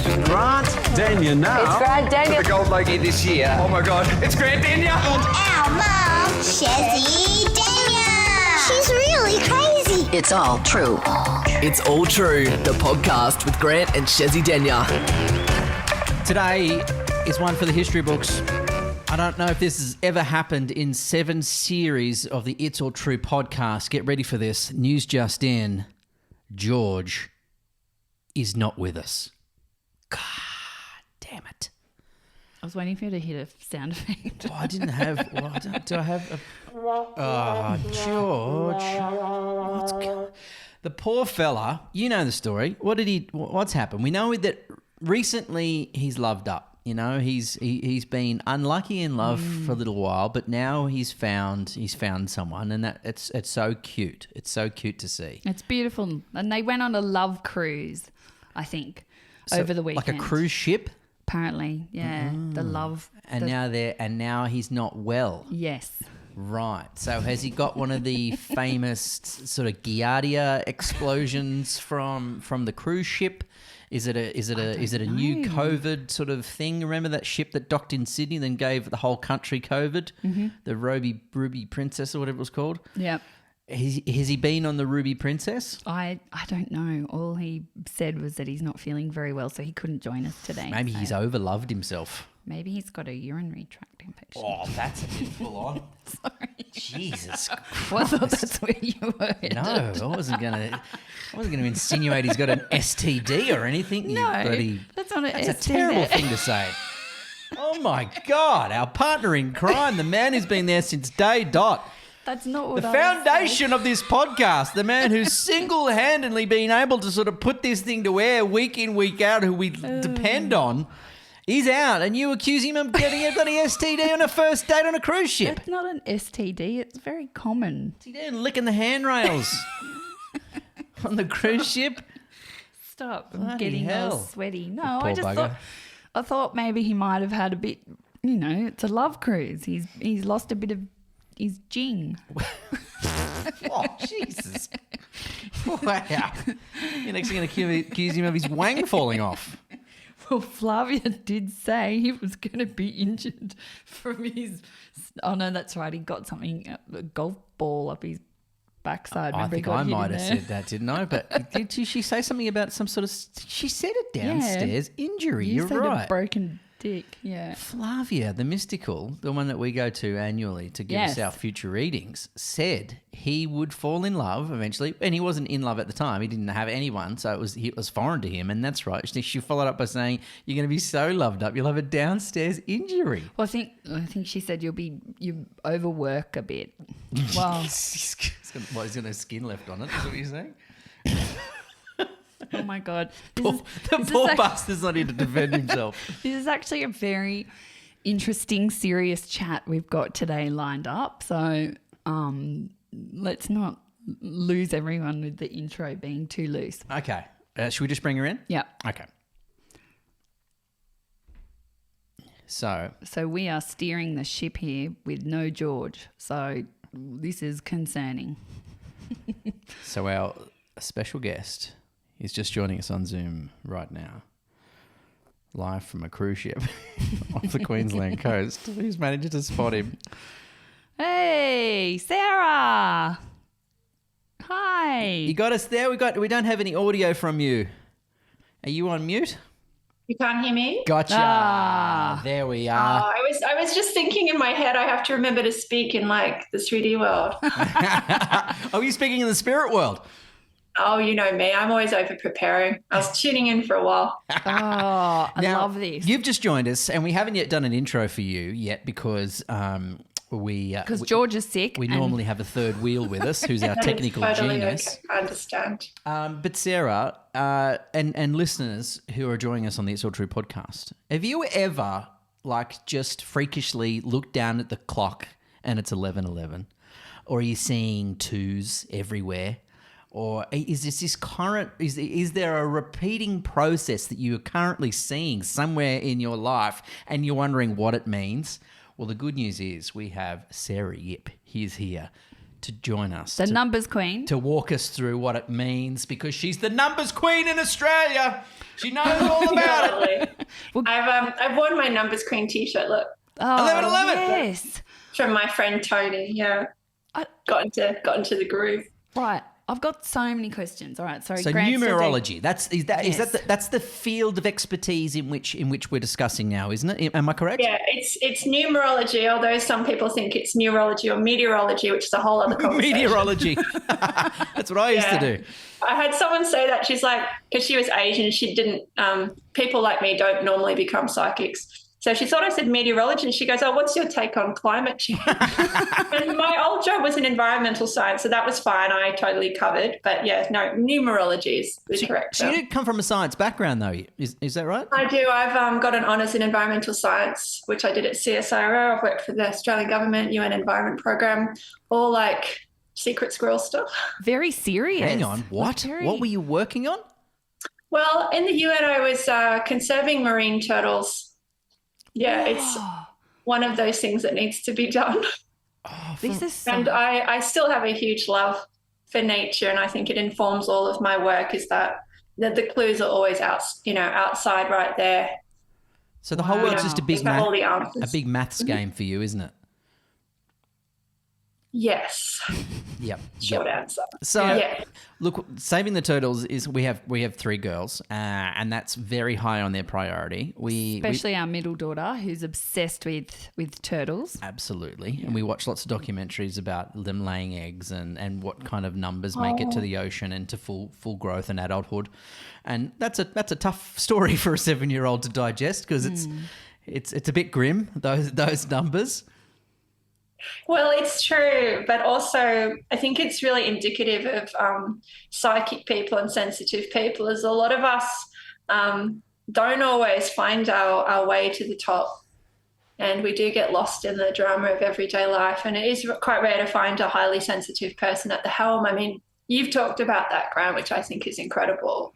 Grant Dania now. It's Grant Dania. The gold lady this year. Oh my God, it's Grant Dania. And our mom, Chezy Dania. She's really crazy. It's all true. It's All True, the podcast with Grant and Chezy Dania. Today is one for the history books. I don't know if this has ever happened in 7 series of the It's All True podcast. Get ready for this. News just in. George is not with us. God damn it. I was waiting for you to hit a sound effect. Oh, I didn't have... Well, do I have a... Oh, George. The poor fella, you know the story. What's happened? We know that recently he's loved up. You know, he's been unlucky in love for a little while, but now he's found someone, and that it's so cute. It's so cute to see. It's beautiful. And they went on a love cruise, I think, over the weekend. Like a cruise ship? Apparently, yeah. The love. And now he's not well. Yes. Right. So has he got one of the famous sort of Giardia explosions from the cruise ship? Is it a new COVID sort of thing? Remember that ship that docked in Sydney, then gave the whole country COVID? Mm-hmm. The Ruby Princess or whatever it was called. Yeah. Has he been on the Ruby Princess? I don't know. All he said was that he's not feeling very well, so he couldn't join us today. Maybe he's overloved himself. Maybe he's got a urinary tract infection. Oh, that's a bit full on. Sorry. Jesus Christ. Well, I thought that's where you were headed. No, I wasn't gonna insinuate he's got an STD or anything. No, that's not an STD. That's a terrible thing to say. Oh my God, our partner in crime, the man who's been there since day dot. That's not what the I foundation of this podcast, the man who's single-handedly been able to sort of put this thing to air week in, week out, who we depend on, he's out, and you accuse him of getting a bloody STD on a first date on a cruise ship. It's not an STD. It's very common. What's he doing, licking the handrails on the cruise ship? Stop. Bloody I'm getting hell. all sweaty. No, Poor I just bugger. thought maybe he might have had a bit, it's a love cruise. He's lost a bit of his jing. Oh, Jesus. Wow. You're next going to accuse him of his wang falling off. Well, Flavia did say he was going to be injured from his... Oh, no, that's right. He got something, a golf ball up his backside. I think I might have said that, didn't I? But did she say something about some sort of... She said it downstairs. Yeah. Injury, You you're said right. a broken dick, yeah. Flavia, the mystical, the one that we go to annually to give us our future readings, said he would fall in love eventually, and he wasn't in love at the time. He didn't have anyone, so it was foreign to him, and that's right. She followed up by saying, "You're going to be so loved up, you'll have a downstairs injury." Well, I think she said you overwork a bit. Well, he's going to have skin left on it. Is that what you're saying? oh my God. The poor bastard's not here to defend himself. This is actually a very interesting, serious chat we've got today lined up. So let's not lose everyone with the intro being too loose. Okay. Should we just bring her in? Yeah. Okay. So we are steering the ship here with no George. So this is concerning. So our special guest is just joining us on Zoom right now, live from a cruise ship off the Queensland coast. Who's managed to spot him? Hey, Sarah. Hi. You got us there. We don't have any audio from you. Are you on mute? You can't hear me? Gotcha. There we are. I was just thinking in my head, I have to remember to speak in like the 3D world. Are you speaking in the spirit world? Oh, you know me. I'm always over preparing. I was tuning in for a while. Oh, I love this. You've just joined us, and we haven't yet done an intro for you yet because George is sick. We normally have a third wheel with us, who's our technical totally genius. Okay. I understand. But Sarah, and listeners who are joining us on the It's All True podcast, have you ever just freakishly looked down at the clock and it's 11:11, or are you seeing twos everywhere? Or is there a repeating process that you are currently seeing somewhere in your life and you're wondering what it means? Well, the good news is we have Sarah Yip. He's here to join us. The numbers queen. To walk us through what it means, because she's the numbers queen in Australia. She knows all about it. I've worn my numbers queen T-shirt. Look, 1111. Yes. from my friend Tony. Yeah, got into the groove. Right. I've got so many questions. All right. Sorry. So Grant's still doing- numerology, that's the field of expertise in which we're discussing now, isn't it? Am I correct? Yeah, it's numerology, although some people think it's neurology or meteorology, which is a whole other conversation. Meteorology. That's what I used to do. I had someone say that. She's like, because she was Asian, she didn't, people like me don't normally become psychics. So she thought I said meteorology, and she goes, "Oh, what's your take on climate change?" And my old job was in environmental science, so that was fine. I totally covered. But yeah, no, numerology is correct. So you did come from a science background, though. Is that right? I do. I've got an honours in environmental science, which I did at CSIRO. I've worked for the Australian government, UN Environment Program, all like secret squirrel stuff. Very serious. Hang on. What? What were you working on? Well, in the UN, I was conserving marine turtles. Yeah, it's one of those things that needs to be done. This is so And I still have a huge love for nature, and I think it informs all of my work, is that the clues are always outside right there. So the whole world's just a big All the answers. maths game for you, isn't it? Yes. Yep. Short answer. So, Yeah. look, saving the turtles is we have 3 girls, and that's very high on their priority. especially our middle daughter, who's obsessed with turtles. Absolutely, and we watch lots of documentaries about them laying eggs and what kind of numbers make it to the ocean and to full growth and adulthood, and that's a tough story for a 7-year-old to digest, because it's a bit grim, those numbers. Well, it's true, but also I think it's really indicative of psychic people and sensitive people, as a lot of us don't always find our way to the top, and we do get lost in the drama of everyday life, and it is quite rare to find a highly sensitive person at the helm. I mean, you've talked about that, Grant, which I think is incredible.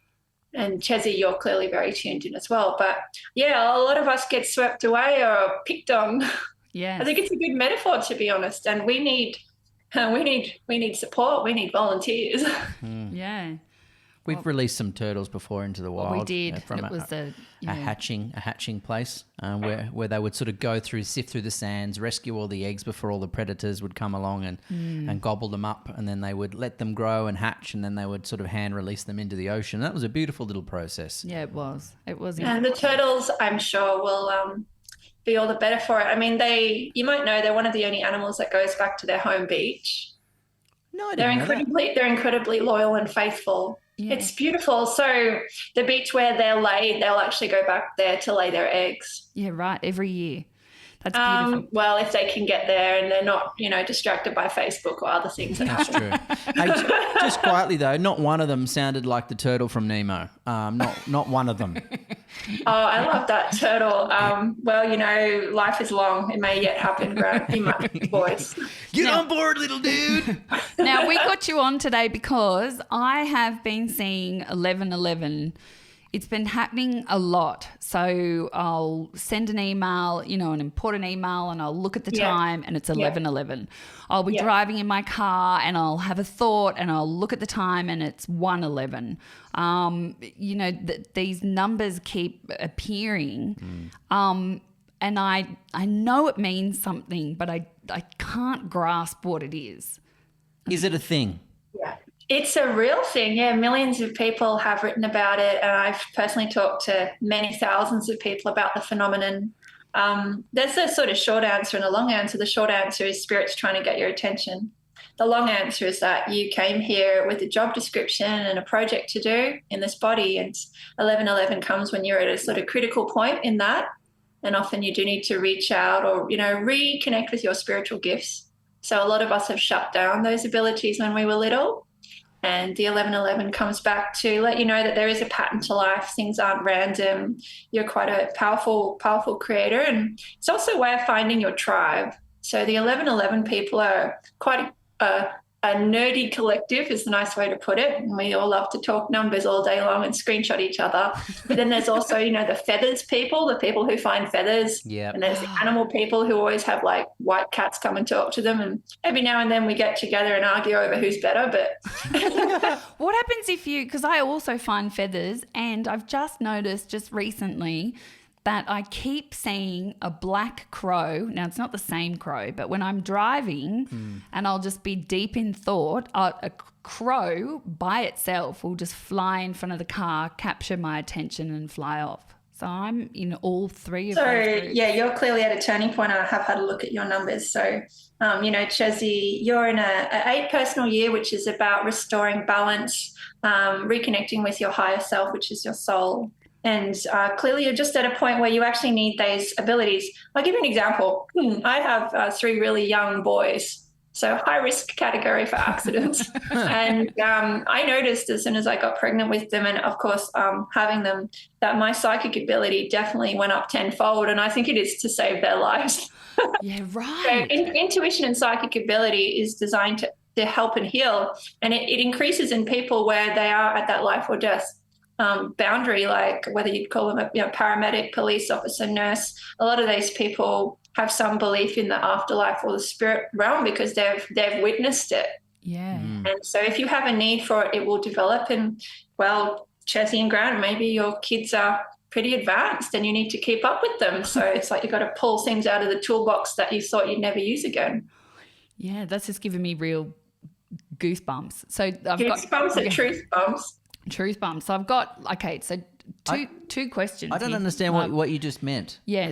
And Chezy, you're clearly very tuned in as well. But yeah, a lot of us get swept away or picked on. Yeah. I think it's a good metaphor, to be honest, and we need support. We need volunteers. Yeah. We've released some turtles before into the wild. We did. From It was a hatching place where they would sort of sift through the sands, rescue all the eggs before all the predators would come along and gobble them up, and then they would let them grow and hatch, and then they would sort of hand release them into the ocean. That was a beautiful little process. Yeah, it was. It was. And the turtles, I'm sure, will be all the better for it. I mean, you might know they're one of the only animals that goes back to their home beach. No, I They're didn't know that. they're incredibly loyal and faithful. Yeah. It's beautiful. So the beach where they're laid, they'll actually go back there to lay their eggs. Yeah, right. Every year. That's beautiful. Well, if they can get there and they're not, distracted by Facebook or other things. That's true. Hey, just quietly though, not one of them sounded like the turtle from Nemo. Not one of them. Oh, I love that turtle. Well, life is long. It may yet happen, Grant. You might voice. Get on board, little dude. Now, we got you on today because I have been seeing 1111. It's been happening a lot. So I'll send an email, an important email, and I'll look at the time and it's 11:11. I'll be driving in my car and I'll have a thought and I'll look at the time and it's 1:11. These numbers keep appearing. And I know it means something, but I can't grasp what it is. Is it a thing? Yeah. It's a real thing. Yeah, millions of people have written about it, and I've personally talked to many thousands of people about the phenomenon. There's a sort of short answer and a long answer. The short answer is spirit's trying to get your attention. The long answer is that you came here with a job description and a project to do in this body, and 1111 comes when you're at a sort of critical point in that, and often you do need to reach out or, reconnect with your spiritual gifts. So a lot of us have shut down those abilities when we were little. And the 1111 comes back to let you know that there is a pattern to life. Things aren't random. You're quite a powerful creator. And it's also a way of finding your tribe. So the 1111 people are quite a nerdy collective is the nice way to put it. And we all love to talk numbers all day long and screenshot each other. But then there's also, the feathers people, the people who find feathers. Yep. And there's the animal people who always have like white cats come and talk to them. And every now and then we get together and argue over who's better. But What happens if because I also find feathers, and I've just noticed just recently that I keep seeing a black crow. Now, it's not the same crow, but when I'm driving and I'll just be deep in thought, a crow by itself will just fly in front of the car, capture my attention and fly off. So I'm in all three of those groups. yeah, you're clearly at a turning point. I have had a look at your numbers. So, Chezy, you're in a 8 personal year, which is about restoring balance, reconnecting with your higher self, which is your soul. And clearly you're just at a point where you actually need those abilities. I'll give you an example. I have 3 really young boys, so high risk category for accidents. And I noticed as soon as I got pregnant with them, and of course having them, that my psychic ability definitely went up tenfold. And I think it is to save their lives. Yeah, So right. intuition and psychic ability is designed to help and heal. And it increases in people where they are at that life or death boundary, like whether you'd call them a paramedic, police officer, nurse. A lot of these people have some belief in the afterlife or the spirit realm because they've witnessed it. Yeah. And so if you have a need for it, it will develop. And well, Chezy and Grant, maybe your kids are pretty advanced and you need to keep up with them. So it's like you've got to pull things out of the toolbox that you thought you'd never use again. Yeah, that's just giving me real goosebumps. So I've got Goosebumps and truth bumps. truth bumps. So I've got so two questions. I don't here. understand what you just meant. Yeah,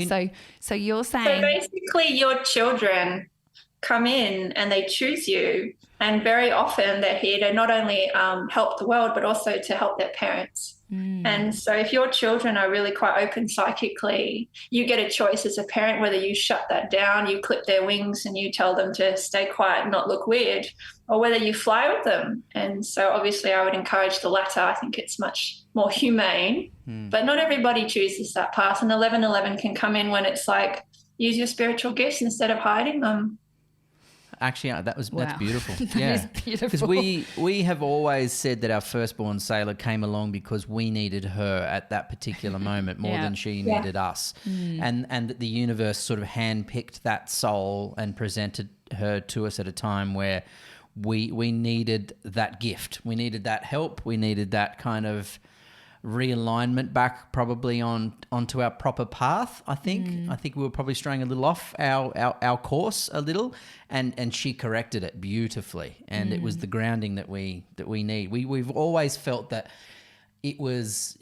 so you're So saying basically your children come in and they choose you, and very often they're here to not only help the world but also to help their parents. And so if your children are really quite open psychically, you get a choice as a parent whether you shut that down, you clip their wings and you tell them to stay quiet and not look weird, or whether you fly with them. And so obviously I would encourage the latter. I think it's much more humane, but not everybody chooses that path. And 1111 can come in when it's like, use your spiritual gifts instead of hiding them. Actually, that's Wow. beautiful. That Yeah, is beautiful. Because we have always said that our firstborn sailor came along because we needed her at that particular moment more Yeah. than she needed us, and that the universe sort of handpicked that soul and presented her to us at a time where we needed that gift, we needed that help, we needed that kind of realignment back probably onto our proper path. I think we were probably straying a little off our course a little, and she corrected it beautifully, and it was the grounding that we need. We've always felt that it was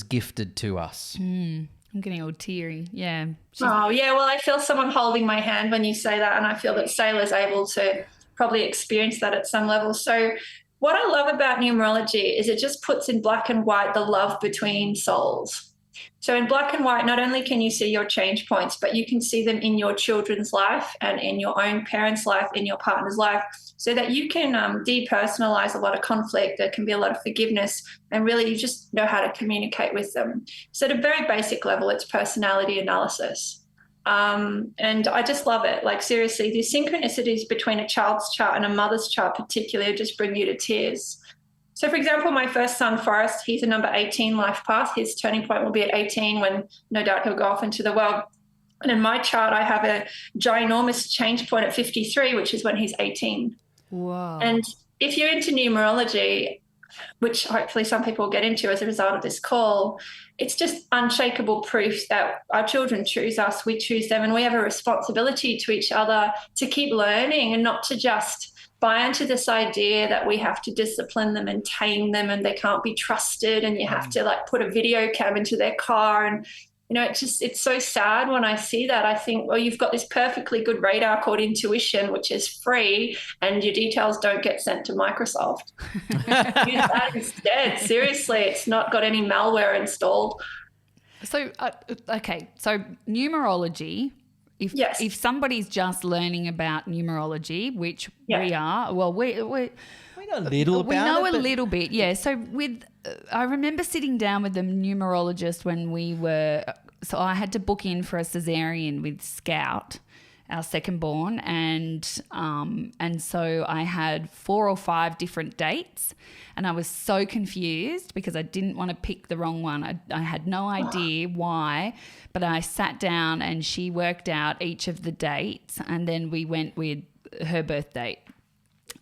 gifted to us. I'm getting all teary. Yeah. Oh, yeah. Well, I feel someone holding my hand when you say that, and I feel that Sailor's able to probably experience that at some level. So what I love about numerology is it just puts in black and white the love between souls. So in black and white, not only can you see your change points, but you can see them in your children's life and in your own parents' life, in your partner's life, so that you can depersonalize a lot of conflict. There can be a lot of forgiveness, and really you just know how to communicate with them. So at a very basic level, it's personality analysis. And I just love it. Like, seriously, the synchronicities between a child's chart and a mother's chart particularly just bring you to tears. So, for example, my first son, Forrest, he's a number 18 life path. His turning point will be at 18 when no doubt he'll go off into the world. And in my chart, I have a ginormous change point at 53, which is when he's 18. Whoa. And if you're into numerology, which hopefully some people will get into as a result of this call, it's just unshakable proof that our children choose us, we choose them, and we have a responsibility to each other to keep learning and not to just buy into this idea that we have to discipline them and tame them and they can't be trusted and you have to like put a video cam into their car. And it's so sad when I see that. I think, well, you've got this perfectly good radar called intuition, which is free, and your details don't get sent to Microsoft. Use that instead. Seriously, it's not got any malware installed. So, okay. So numerology, if somebody's just learning about numerology, which we are, well, we We know a little about we know it, a little bit, yeah. So I remember sitting down with the numerologist when we were, so I had to book in for a cesarean with Scout, our second born, and so I had 4 or 5 different dates, and I was so confused because I didn't want to pick the wrong one. I had no idea why, but I sat down and she worked out each of the dates, and then we went with her birth date.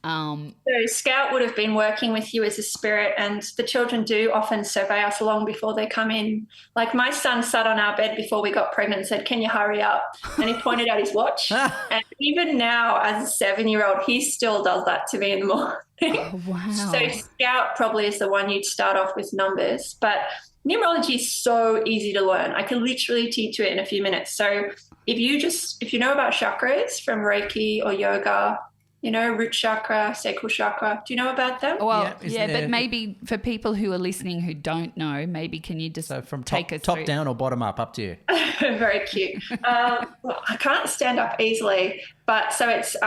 So Scout would have been working with you as a spirit, and the children do often survey us long before they come in. Like my son sat on our bed before we got pregnant and said, "Can you hurry up?" And he pointed out his watch. And even now, as a 7-year-old, he still does that to me in the morning. Oh, wow. So Scout probably is the one you'd start off with numbers, but numerology is so easy to learn. I can literally teach you it in a few minutes. So if you know about chakras from Reiki or yoga, you know, root chakra, sacral chakra. Do you know about them? Well, yeah, but maybe for people who are listening who don't know, maybe can you just from take us top through? down or bottom up to you. Very cute. Well, I can't stand up easily, but so it's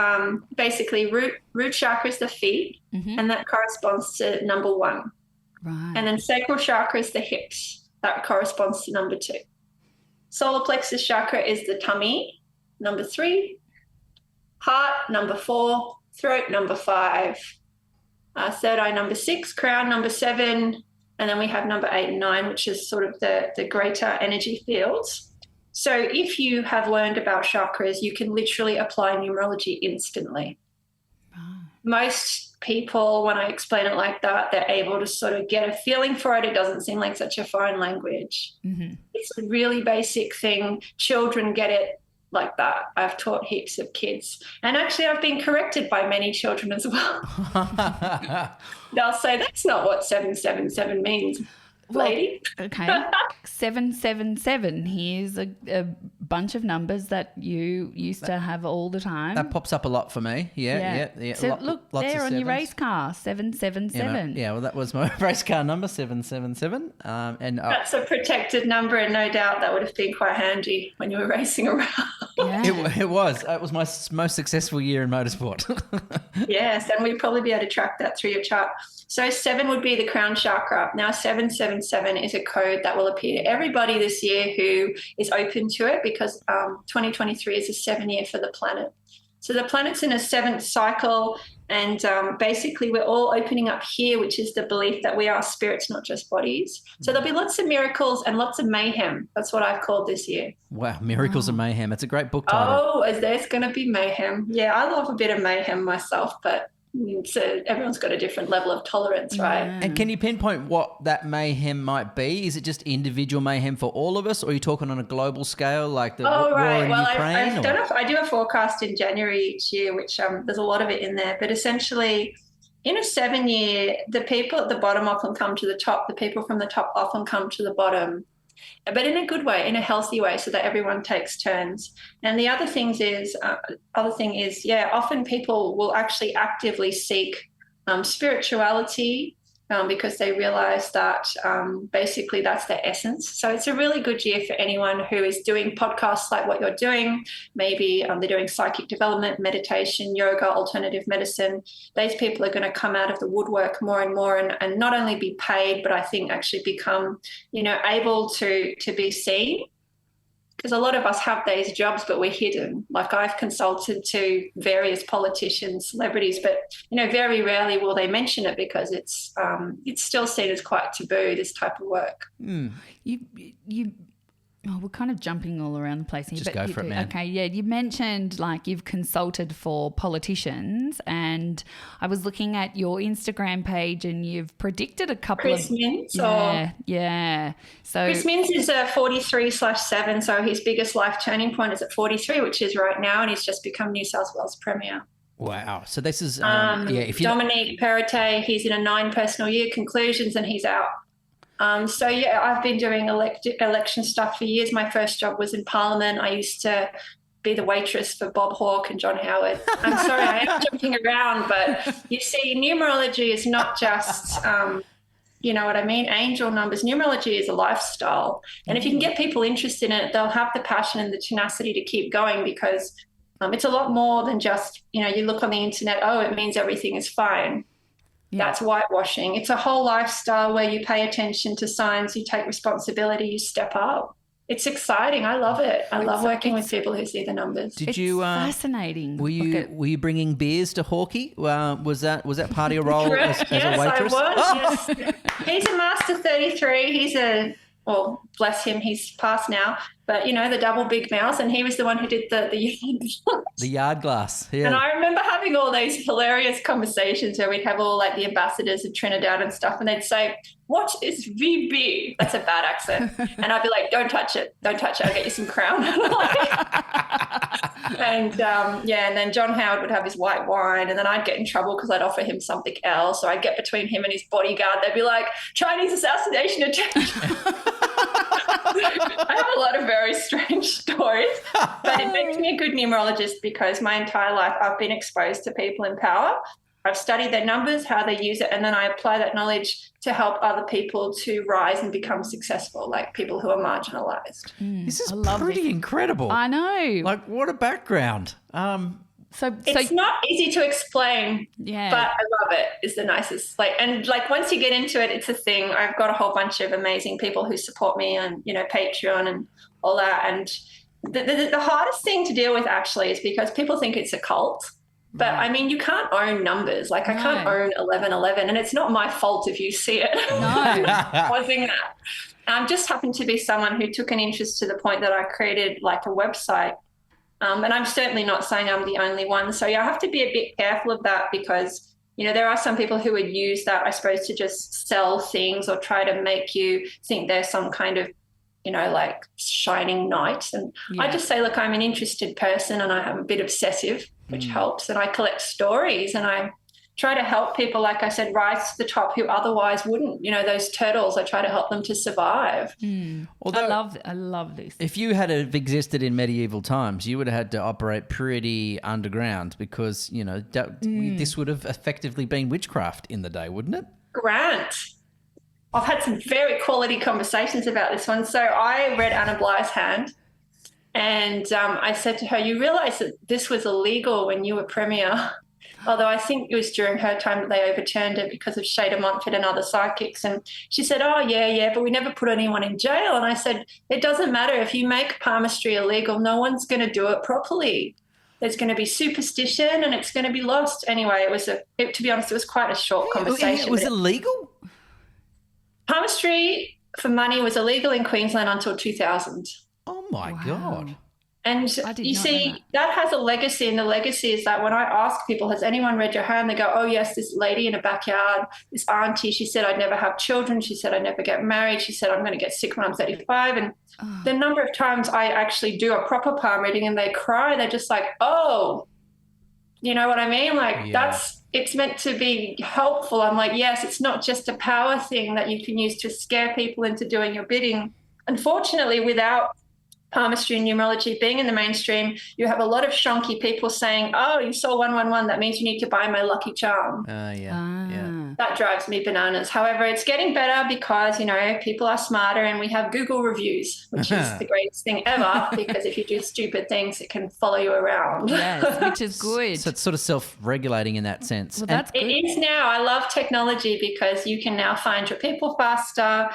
basically root chakra is the feet, and that corresponds to number 1. Right. And then sacral chakra is the hips. That corresponds to number 2. Solar plexus chakra is the tummy, number 3. Heart, number 4, throat, number 5, third eye, number 6, crown, number 7, and then we have number 8 and 9, which is sort of the greater energy fields. So if you have learned about chakras, you can literally apply numerology instantly. Most people, when I explain it like that, they're able to sort of get a feeling for it. It doesn't seem like such a foreign language. It's a really basic thing. Children get it like that. I've taught heaps of kids, and actually I've been corrected by many children as well. They'll say, "That's not what 777 means, lady." Okay. 777. Here's a bunch of numbers that you used to have all the time. That pops up a lot for me. Yeah. So look lots there of on your sevens. race car, 777. Well, that was my race car number, 777. And That's a protected number, and no doubt that would have been quite handy when you were racing around. Yeah. it was my most successful year in motorsport. Yes, and we'd probably be able to track that through your chart. So 7 would be the crown chakra. Now 777 is a code that will appear to everybody this year who is open to it, because 2023 is a 7-year for the planet. So the planet's in a 7th cycle, and basically we're all opening up here, which is the belief that we are spirits, not just bodies. So there'll be lots of miracles and lots of mayhem. That's what I've called this year. Wow, Miracles of Mayhem. It's a great book title. Oh, there's going to be mayhem. Yeah, I love a bit of mayhem myself, but so everyone's got a different level of tolerance, right? And can you pinpoint what that mayhem might be? Is it just individual mayhem for all of us, or are you talking on a global scale, like the war in Ukraine? I do a forecast in January each year, which there's a lot of it in there. But essentially, in a 7-year, the people at the bottom often come to the top. The people from the top often come to the bottom, but in a good way, in a healthy way, so that everyone takes turns. And the other thing is, often people will actually actively seek spirituality because they realize that basically that's their essence. So it's a really good year for anyone who is doing podcasts like what you're doing. Maybe they're doing psychic development, meditation, yoga, alternative medicine. Those people are going to come out of the woodwork more and more, and not only be paid, but I think actually become, able to be seen. Because a lot of us have these jobs, but we're hidden. Like I've consulted to various politicians, celebrities, but very rarely will they mention it because it's still seen as quite taboo, this type of work. We're kind of jumping all around the place here. Just go for it, man. Okay, yeah. You mentioned like you've consulted for politicians, and I was looking at your Instagram page, and you've predicted a couple Chris of Minns, yeah. So Chris Minns is a 43/7, so his biggest life turning point is at 43, which is right now, and he's just become New South Wales Premier. Wow. So this is if Dominique Perrottet, he's in a 9 personal year conclusions, and he's out. I've been doing election stuff for years. My first job was in Parliament. I used to be the waitress for Bob Hawke and John Howard. I'm sorry, I am jumping around, but you see, numerology is not just, angel numbers. Numerology is a lifestyle. And if you can get people interested in it, they'll have the passion and the tenacity to keep going, because it's a lot more than just, you look on the internet, it means everything is fine. Yeah. That's whitewashing. It's a whole lifestyle where you pay attention to signs, you take responsibility, you step up. it's exciting. I love it. I love working with it's- people who see the numbers. Did It's you? fascinating. Were you bringing beers to Hawkeye? Was that part of your role as Yes, a waitress? I was. Yes. He's a master 33. Well, bless him, he's passed now. But, the double big mouse, and he was the one who did the The yard glass. Yeah. And I remember having all those hilarious conversations where we'd have all like the ambassadors of Trinidad and stuff, and they'd say, "What is VB?" That's a bad accent. And I'd be like, "Don't touch it. Don't touch it. I'll get you some Crown." And and then John Howard would have his white wine, and then I'd get in trouble because I'd offer him something else. So I'd get between him and his bodyguard. They'd be like, "Chinese assassination attempt." I have a lot of very strange stories, but it makes me a good numerologist because my entire life I've been exposed to people in power. I've studied their numbers, how they use it, and then I apply that knowledge to help other people to rise and become successful, like people who are marginalized. This is pretty incredible. I know. Like, what a background. It's not easy to explain, Yeah. but I love it. Is the nicest. Once you get into it, it's a thing. I've got a whole bunch of amazing people who support me on, Patreon and all that. And the hardest thing to deal with actually is because people think it's a cult. But I mean, you can't own numbers. Like I can't own 1111, and it's not my fault if you see it. No. Causing that. I just happened to be someone who took an interest to the point that I created like a website. And I'm certainly not saying I'm the only one. So I have to be a bit careful of that because, there are some people who would use that, I suppose, to just sell things or try to make you think there's some kind of, like shining knight. And I just say, look, I'm an interested person and I'm a bit obsessive, which helps. And I collect stories and I try to help people, like I said, rise to the top who otherwise wouldn't. Those turtles, I try to help them to survive. Although, I love this. if you had have existed in medieval times, you would have had to operate pretty underground because, this would have effectively been witchcraft in the day, wouldn't it? Grant. I've had some very quality conversations about this one. So I read Anna Bly's hand and I said to her, you realise that this was illegal when you were Premier, although I think it was during her time that they overturned it because of Shada Montfort and other psychics. And she said, oh, yeah, but we never put anyone in jail. And I said, it doesn't matter. If you make palmistry illegal, no one's going to do it properly. There's going to be superstition and it's going to be lost. Anyway, to be honest, it was quite a short conversation. It was illegal? Palmistry for money was illegal in Queensland until 2000. Oh, my God. And you see, that has a legacy, and the legacy is that when I ask people, has anyone read your hand? They go, oh, yes, this lady in a backyard, this auntie, she said I'd never have children. She said I'd never get married. She said I'm going to get sick when I'm 35. And the number of times I actually do a proper palm reading and they cry, they're just like, oh, you know what I mean? Like it's meant to be helpful. I'm like, yes, it's not just a power thing that you can use to scare people into doing your bidding. Unfortunately, without palmistry and numerology being in the mainstream, you have a lot of shonky people saying, oh, you saw 111, that means you need to buy my lucky charm. That drives me bananas. However, it's getting better because, people are smarter and we have Google reviews, which is the greatest thing ever because if you do stupid things, it can follow you around. Yes, which is good. So it's sort of self-regulating in that sense. Well, that's good. It is now. I love technology because you can now find your people faster.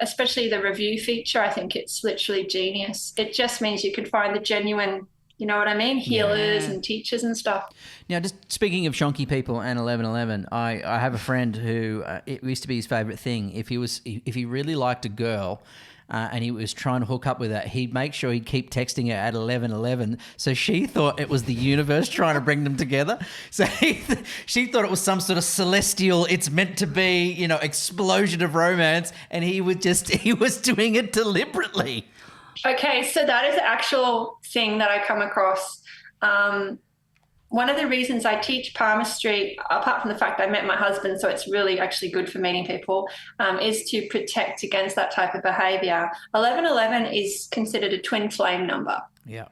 Especially the review feature, I think it's literally genius. It just means you can find the genuine, you know what I mean, healers and teachers and stuff. Now, just speaking of shonky people and 1111, I have a friend who it used to be his favourite thing. If he really liked a girl and he was trying to hook up with her, he'd make sure he'd keep texting her at 11:11. So she thought it was the universe trying to bring them together. So she thought it was some sort of celestial, it's meant to be, explosion of romance. And he was doing it deliberately. Okay, so that is the actual thing that I come across. One of the reasons I teach palmistry, apart from the fact I met my husband, so it's really actually good for meeting people, is to protect against that type of behavior. 1111 is considered a twin flame number. Yeah.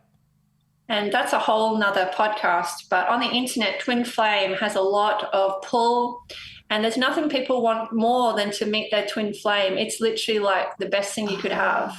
And that's a whole nother podcast. But on the internet, twin flame has a lot of pull, and there's nothing people want more than to meet their twin flame. It's literally like the best thing you could have.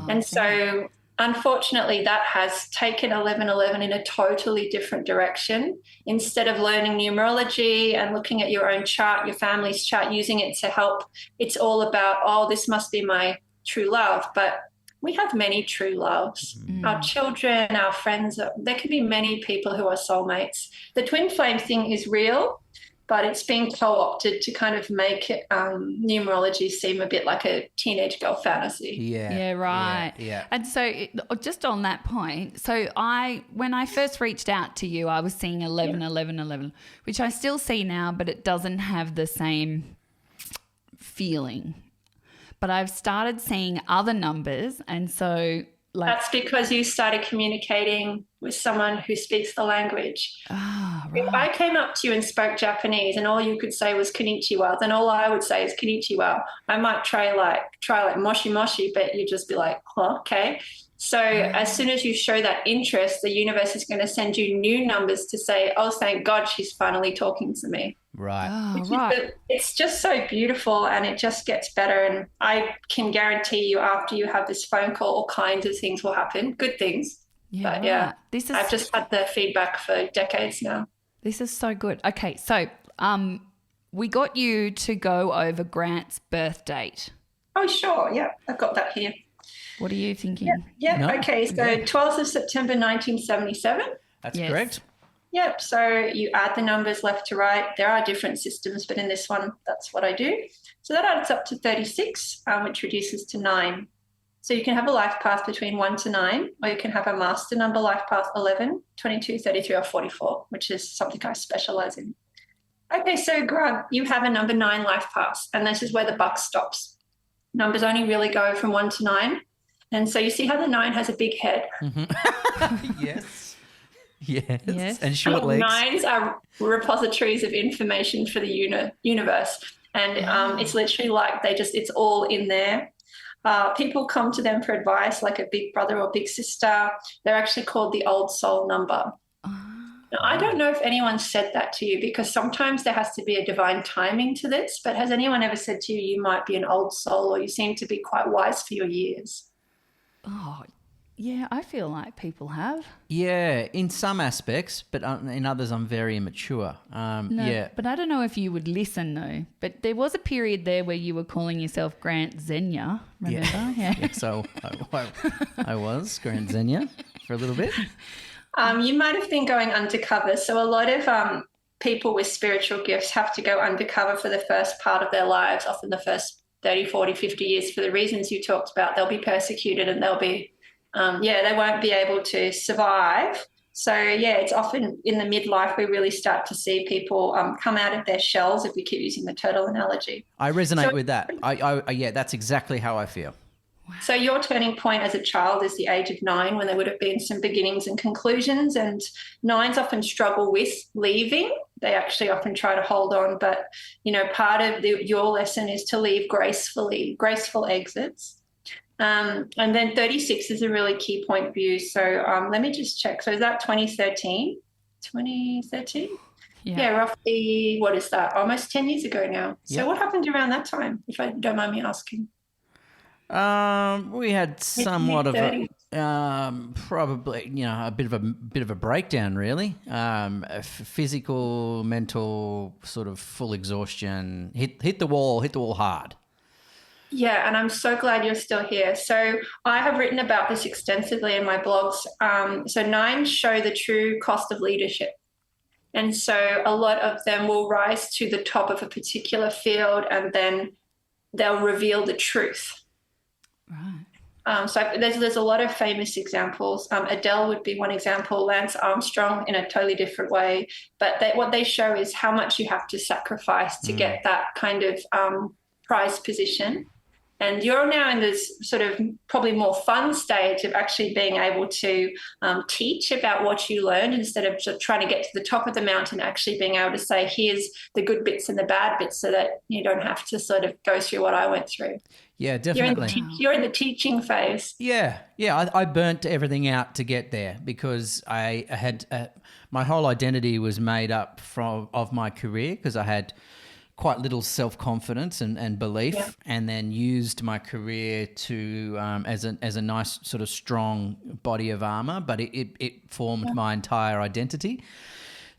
And so unfortunately, that has taken 1111 in a totally different direction. Instead of learning numerology and looking at your own chart, your family's chart, using it to help, it's all about, oh, this must be my true love, but we have many true loves. Our children, our friends, there can be many people who are soulmates. The twin flame thing is real, but it's been co-opted to kind of make numerology seem a bit like a teenage girl fantasy. Yeah, right. Yeah. And so just on that point, so when I first reached out to you, I was seeing 11, 11, 11, which I still see now, but it doesn't have the same feeling. But I've started seeing other numbers, and so That's because you started communicating with someone who speaks the language. right. If I came up to you and spoke Japanese and all you could say was konnichiwa, then all I would say is konnichiwa. I might try like moshi moshi, but you'd just be like, oh, okay. So as soon as you show that interest, the universe is going to send you new numbers to say, oh, thank God she's finally talking to me. Right. Oh, right. It's just so beautiful, and it just gets better. And I can guarantee you after you have this phone call, all kinds of things will happen, good things. Yeah, But yeah, right. I've just had the feedback for decades now. This is so good. Okay, so we got you to go over Grant's birth date. Oh, sure. Yeah, I've got that here. What are you thinking? Yeah. No? Okay. So 12th of September, 1977. That's Yes. correct. Yep. So you add the numbers left to right. There are different systems, but in this one, that's what I do. So that adds up to 36, which reduces to 9. So you can have a life path between 1 to 9, or you can have a master number life path 11, 22, 33, or 44, which is something I specialize in. Okay. So Grant, you have a number 9 life path, and this is where the buck stops. Numbers only really go from 1 to 9. And so you see how the 9 has a big head. Yes. Yes. Yes. And short legs. 9s are repositories of information for the universe. And it's literally like it's all in there. People come to them for advice, like a big brother or big sister. They're actually called the old soul number. Now, I don't know if anyone said that to you, because sometimes there has to be a divine timing to this, but has anyone ever said to you, you might be an old soul, or you seem to be quite wise for your years? Oh, yeah, I feel like people have. Yeah, in some aspects, but in others I'm very immature. No, Yeah. but I don't know if you would listen though. But there was a period there where you were calling yourself Grant Xenia, remember? Yeah. Yeah, so I was Grand Xenia for a little bit. You might have been going undercover. So a lot of people with spiritual gifts have to go undercover for the first part of their lives, often the first 30, 40, 50 years, for the reasons you talked about. They'll be persecuted, and they'll be, they won't be able to survive. So, yeah, it's often in the midlife we really start to see people come out of their shells, if we keep using the turtle analogy. I resonate with that. Yeah, that's exactly how I feel. So your turning point as a child is the age of 9, when there would have been some beginnings and conclusions, and 9s often struggle with leaving. They actually often try to hold on, but, part of your lesson is to leave gracefully, graceful exits. And then 36 is a really key point for you. So let me just check. So is that 2013? 2013? Yeah, roughly, what is that? Almost 10 years ago now. So what happened around that time, if I don't mind me asking? We had somewhat of a probably a bit of a breakdown, really. Physical, mental, sort of full exhaustion. Hit the wall hard. Yeah, and I'm so glad you're still here. So I have written about this extensively in my blogs. So 9s show the true cost of leadership. And so a lot of them will rise to the top of a particular field, and then they'll reveal the truth. Right. So there's a lot of famous examples. Adele would be one example, Lance Armstrong in a totally different way. But what they show is how much you have to sacrifice to get that kind of prized position. And you're now in this sort of probably more fun stage of actually being able to teach about what you learned, instead of just trying to get to the top of the mountain, actually being able to say, here's the good bits and the bad bits, so that you don't have to sort of go through what I went through. Yeah, definitely. You're in the teaching phase. Yeah. I burnt everything out to get there, because I had my whole identity was made up of my career, because I had quite little self-confidence and belief, and then used my career to as a nice sort of strong body of armor, but it formed my entire identity.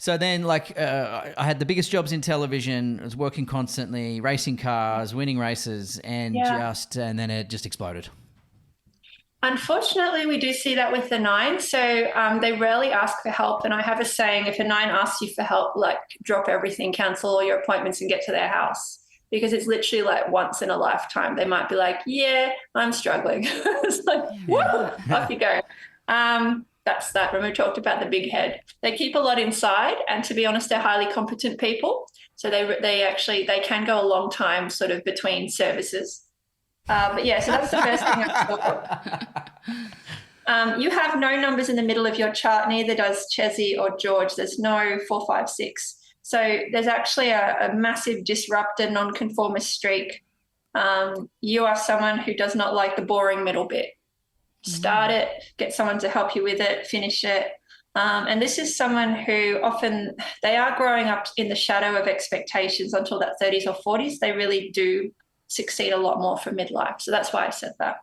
So then, like, I had the biggest jobs in television. I was working constantly, racing cars, winning races, and and then it just exploded. Unfortunately, we do see that with the 9. So they rarely ask for help. And I have a saying, if a 9 asks you for help, like drop everything, cancel all your appointments and get to their house. Because it's literally like once in a lifetime. They might be like, yeah, I'm struggling. It's like, woo, off you go. That's that. When we talked about the big head, they keep a lot inside. And to be honest, they're highly competent people. So they can go a long time sort of between services. But yeah, so that's the first thing I thought. You have no numbers in the middle of your chart, neither does Chezy or George. There's no 4, 5, 6. So there's actually a massive disruptor nonconformist streak. You are someone who does not like the boring middle bit. Start it, get someone to help you with it, finish it. And this is someone who often they are growing up in the shadow of expectations until that 30s or 40s. They really do succeed a lot more for midlife. So that's why I said that.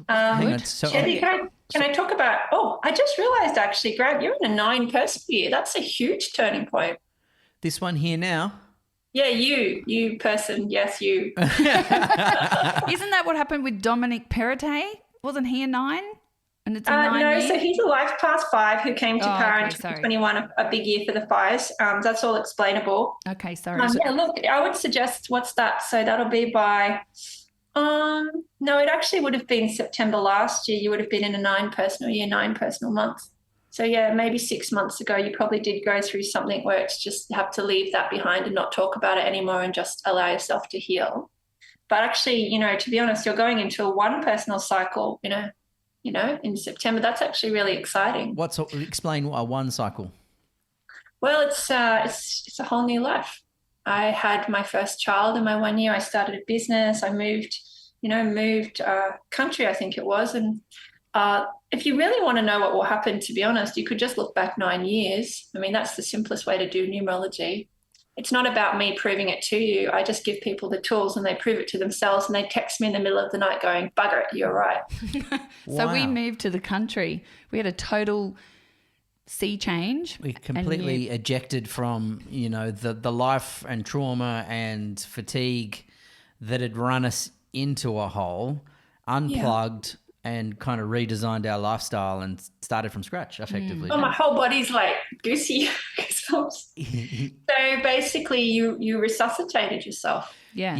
Chezy, can I talk about, I just realized actually, Grant, you're in a 9 personal year. That's a huge turning point. This one here now? Yeah, you person. Yes, you. Isn't that what happened with Dominic Perrottet? Wasn't he a 9? And it's a 9 No, year? so he's a life past 5 who came to power in 2021, a big year for the fires. That's all explainable. Okay, sorry. Yeah, look, I would suggest, what's that? So that'll be by, no, it actually would have been September last year. You would have been in a 9 personal year, 9 personal month. So yeah, maybe 6 months ago, you probably did go through something where it's just have to leave that behind and not talk about it anymore and just allow yourself to heal. But actually, to be honest, you're going into a 1 personal cycle, in September. That's actually really exciting. Explain a 1 cycle? Well, it's a whole new life. I had my first child in my 1 year. I started a business. I moved country, I think it was. And if you really want to know what will happen, to be honest, you could just look back 9 years. I mean, that's the simplest way to do numerology. It's not about me proving it to you. I just give people the tools and they prove it to themselves, and they text me in the middle of the night going, bugger it, you're right. So we moved to the country. We had a total sea change. We completely ejected from, the life and trauma and fatigue that had run us into a hole, unplugged and kind of redesigned our lifestyle and started from scratch effectively. Oh, my whole body's like goosey. So basically you resuscitated yourself. Yeah.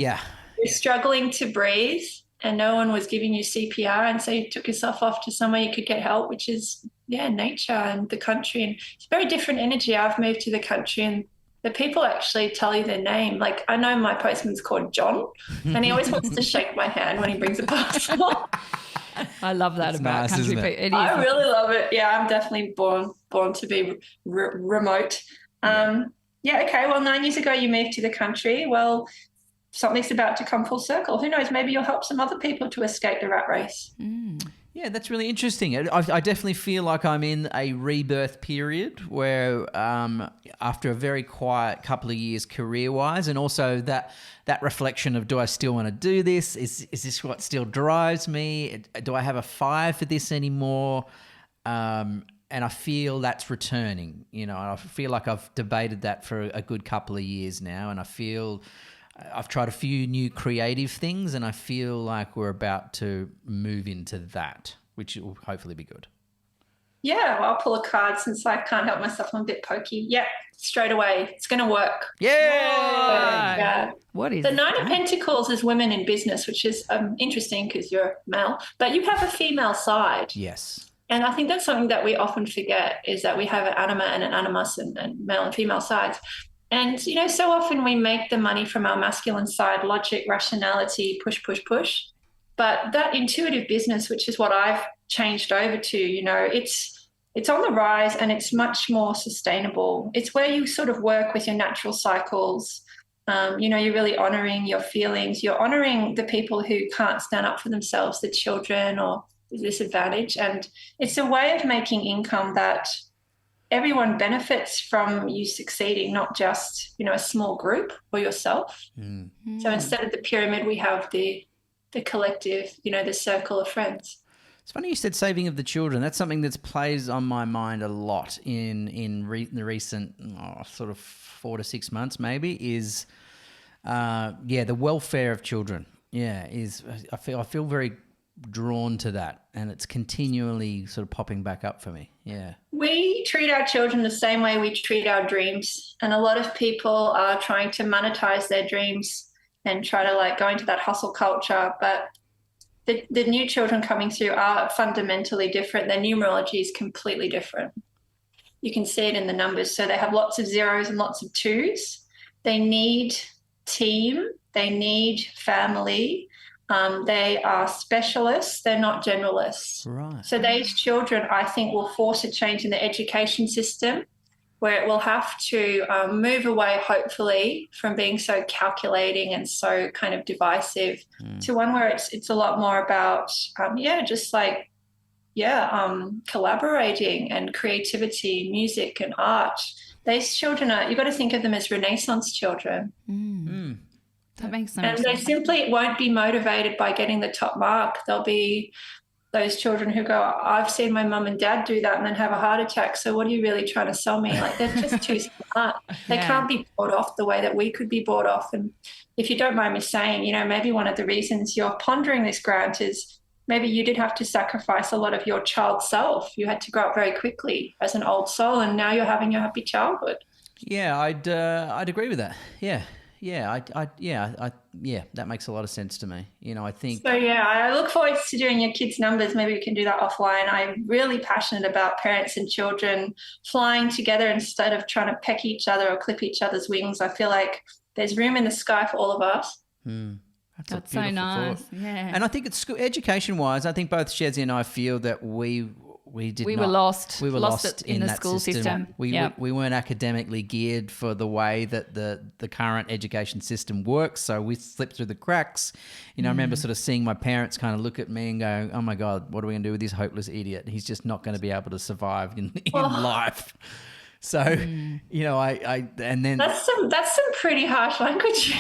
You're struggling to breathe and no one was giving you CPR, and so you took yourself off to somewhere you could get help, which is nature and the country. And it's a very different energy. I've moved to the country and the people actually tell you their name. Like, I know my postman's called John and he always wants to shake my hand when he brings a parcel. I love that about nice, country isn't it? people. It is. I really love it. Yeah, I'm definitely born to be remote. Okay. Well, 9 years ago you moved to the country. Well, something's about to come full circle. Who knows? Maybe you'll help some other people to escape the rat race. Yeah, that's really interesting. I definitely feel like I'm in a rebirth period where after a very quiet couple of years career-wise, and also that reflection of, do I still want to do this? Is this what still drives me? Do I have a fire for this anymore? And I feel that's returning. I feel like I've debated that for a good couple of years now, and I feel I've tried a few new creative things, and I feel like we're about to move into that, which will hopefully be good. Yeah, well, I'll pull a card since I can't help myself. I'm a bit pokey. Yeah, straight away. It's going to work. Yeah. What is the 9 of Pentacles is women in business, which is interesting because you're male, but you have a female side. Yes. And I think that's something that we often forget, is that we have an anima and an animus and male and female sides. And, so often we make the money from our masculine side, logic, rationality, push, push, push. But that intuitive business, which is what I've changed over to, it's on the rise and it's much more sustainable. It's where you sort of work with your natural cycles. You're really honoring your feelings. You're honoring the people who can't stand up for themselves, the children or the disadvantaged. And it's a way of making income that everyone benefits from you succeeding, not just, a small group or yourself. So instead of the pyramid, we have the collective, the circle of friends. It's funny you said saving of the children. That's something that's plays on my mind a lot in the recent sort of 4 to 6 months maybe is the welfare of children. Yeah, I feel very drawn to that, and it's continually sort of popping back up for me. Yeah. We treat our children the same way we treat our dreams, and a lot of people are trying to monetize their dreams and try to like go into that hustle culture, but the new children coming through are fundamentally different. Their numerology is completely different. You can see it in the numbers. So they have lots of zeros and lots of twos. They need team. They need family. They are specialists. They're not generalists. Right. So these children, I think, will force a change in the education system where it will have to move away, hopefully, from being so calculating and so kind of divisive to one where it's a lot more about, collaborating and creativity, music and art. These children you've got to think of them as Renaissance children. That makes sense. And they simply won't be motivated by getting the top mark. They'll be those children who go, I've seen my mum and dad do that and then have a heart attack. So what are you really trying to sell me? Like, they're just too smart. They can't be bought off the way that we could be bought off. And if you don't mind me saying, maybe one of the reasons you're pondering this, Grant, is maybe you did have to sacrifice a lot of your child self. You had to grow up very quickly as an old soul, and now you're having your happy childhood. Yeah, I'd agree with that. Yeah. Yeah, that makes a lot of sense to me. I think. So yeah, I look forward to doing your kids' numbers. Maybe we can do that offline. I'm really passionate about parents and children flying together instead of trying to peck each other or clip each other's wings. I feel like there's room in the sky for all of us. That's so nice. Thought. Yeah. And I think it's education-wise, I think both Chezy and I feel that we were lost. We were lost in the school system. We weren't academically geared for the way that the current education system works, so we slipped through the cracks. I remember sort of seeing my parents kind of look at me and go, "Oh my God, what are we going to do with this hopeless idiot? He's just not going to be able to survive in life." So, I and then that's some pretty harsh language.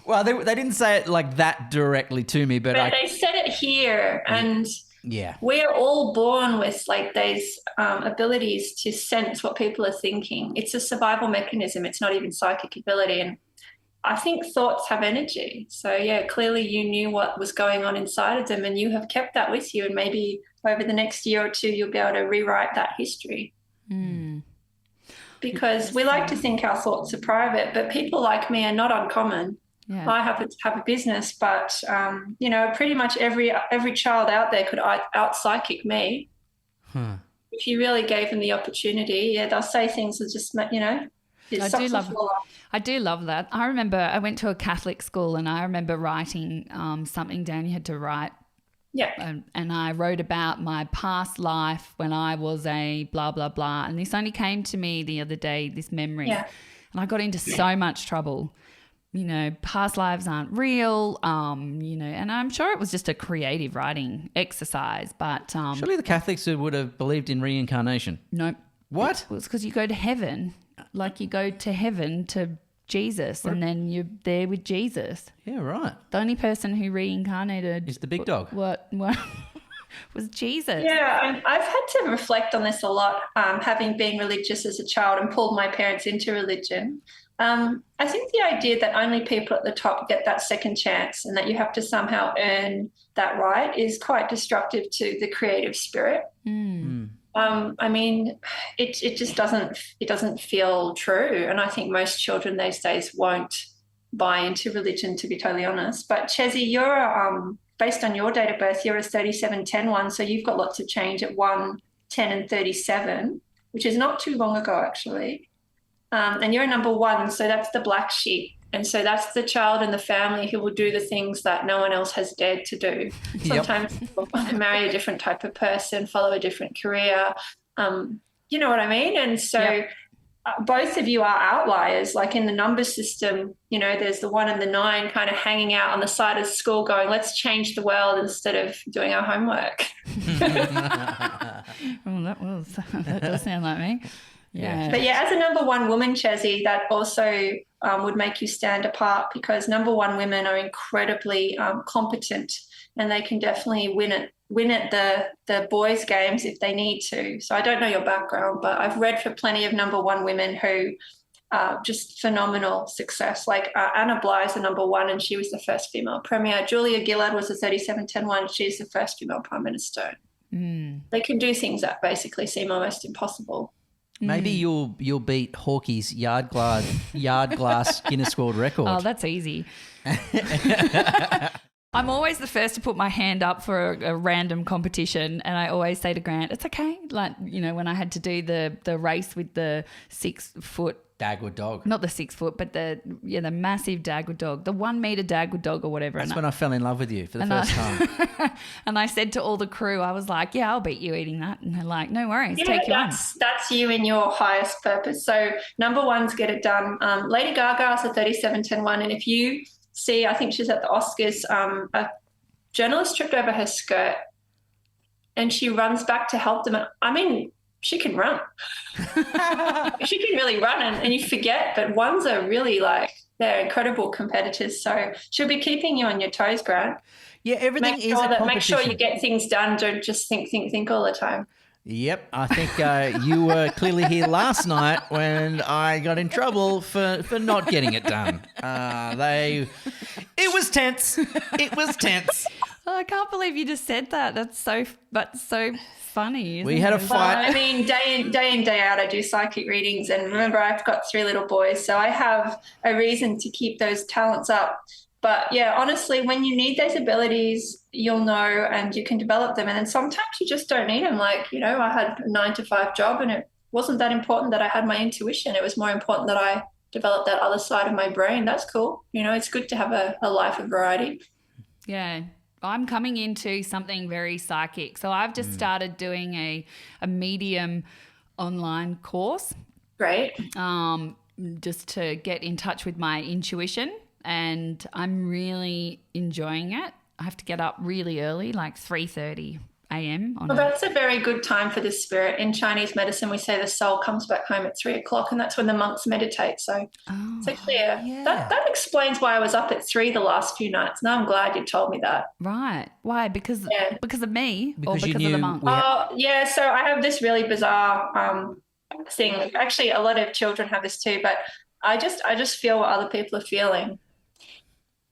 Well, they didn't say it like that directly to me, but they said it here, and. Yeah, we're all born with like these abilities to sense what people are thinking. It's a survival mechanism. It's not even psychic ability. And I think thoughts have energy. So yeah, clearly you knew what was going on inside of them and you have kept that with you. And maybe over the next year or two, you'll be able to rewrite that history. Because we like to think our thoughts are private, but people like me are not uncommon. Yeah. I happen to have a business, but, pretty much every child out there could out-psychic me. If you really gave them the opportunity, they'll say things that just, I do love that. I remember I went to a Catholic school and I remember writing something down you had to write. Yeah. And I wrote about my past life when I was a blah, blah, blah. And this only came to me the other day, this memory. Yeah. And I got into so much trouble. Past lives aren't real, and I'm sure it was just a creative writing exercise, but... surely the Catholics would have believed in reincarnation. Nope. What? Well, it's because you go to heaven, like you go to heaven to Jesus, and then you're there with Jesus. Yeah, right. The only person who reincarnated... is the big dog. What was Jesus. Yeah, I've had to reflect on this a lot, having been religious as a child and pulled my parents into religion. I think the idea that only people at the top get that second chance and that you have to somehow earn that right is quite destructive to the creative spirit. It just doesn't feel true. And I think most children these days won't buy into religion, to be totally honest. But Chezy, you're based on your date of birth, you're a 3710 one, so you've got lots of change at 1, 10 and 37, which is not too long ago actually. And you're a number 1, so that's the black sheep. And so that's the child in the family who will do the things that no one else has dared to do. Sometimes people marry a different type of person, follow a different career. You know what I mean? And so both of you are outliers. Like in the number system, there's the 1 and the 9 kind of hanging out on the side of school going, let's change the world instead of doing our homework. That does sound like me. Yeah. But yeah, as a number one woman, Chezy, that also would make you stand apart, because number one women are incredibly competent, and they can definitely win at the boys' games if they need to. So I don't know your background, but I've read for plenty of number one women who just phenomenal success. Like Anna Bly's the number one, and she was the first female premier. Julia Gillard was the 37-10-1. She's the first female prime minister. They can do things that basically seem almost impossible. Maybe you'll beat Hawkey's yard glass Guinness World Record. Oh, that's easy. I'm always the first to put my hand up for a random competition, and I always say to Grant, it's okay. Like, you know, when I had to do the race with the 6 foot Dagwood dog. Not the 6 foot, but the massive Dagwood dog, the 1 meter Dagwood dog or whatever. That's when I fell in love with you for the first time. And I said to all the crew, I was like, yeah, I'll beat you eating that. And they're like, no worries, take you on. That's you in your highest purpose. So number ones get it done. Lady Gaga is a 37-10-1. And if you see, I think she's at the Oscars, a journalist tripped over her skirt and she runs back to help them. I mean, she can run. She can really run, and you forget, but ones are really they're incredible competitors. So she'll be keeping you on your toes, Grant. Yeah, everything is a competition. Make sure you get things done. Don't just think all the time. Yep, I think you were clearly here last night when I got in trouble for not getting it done. It was tense. It was tense. Oh, I can't believe you just said that. That's so funny. We had a fight. Well, I mean, day in, day out, I do psychic readings. And remember, I've got 3 little boys, so I have a reason to keep those talents up. But yeah, honestly, when you need those abilities, you'll know and you can develop them. And then sometimes you just don't need them. Like, you know, I had a 9-to-5 job and it wasn't that important that I had my intuition. It was more important that I developed that other side of my brain. That's cool. You know, it's good to have a life of variety. Yeah. I'm coming into something very psychic. So I've just started doing a medium online course. Great. Just to get in touch with my intuition, and I'm really enjoying it. I have to get up really early, like 3:30 a.m. Well, that's a very good time for the spirit. In Chinese medicine, we say the soul comes back home at 3 o'clock, and that's when the monks meditate. So it's actually that explains why I was up at 3 the last few nights. Now I'm glad you told me that. Right. Why? Because of me or because of the monks? Yeah. So I have this really bizarre thing. Actually, a lot of children have this too, but I just feel what other people are feeling.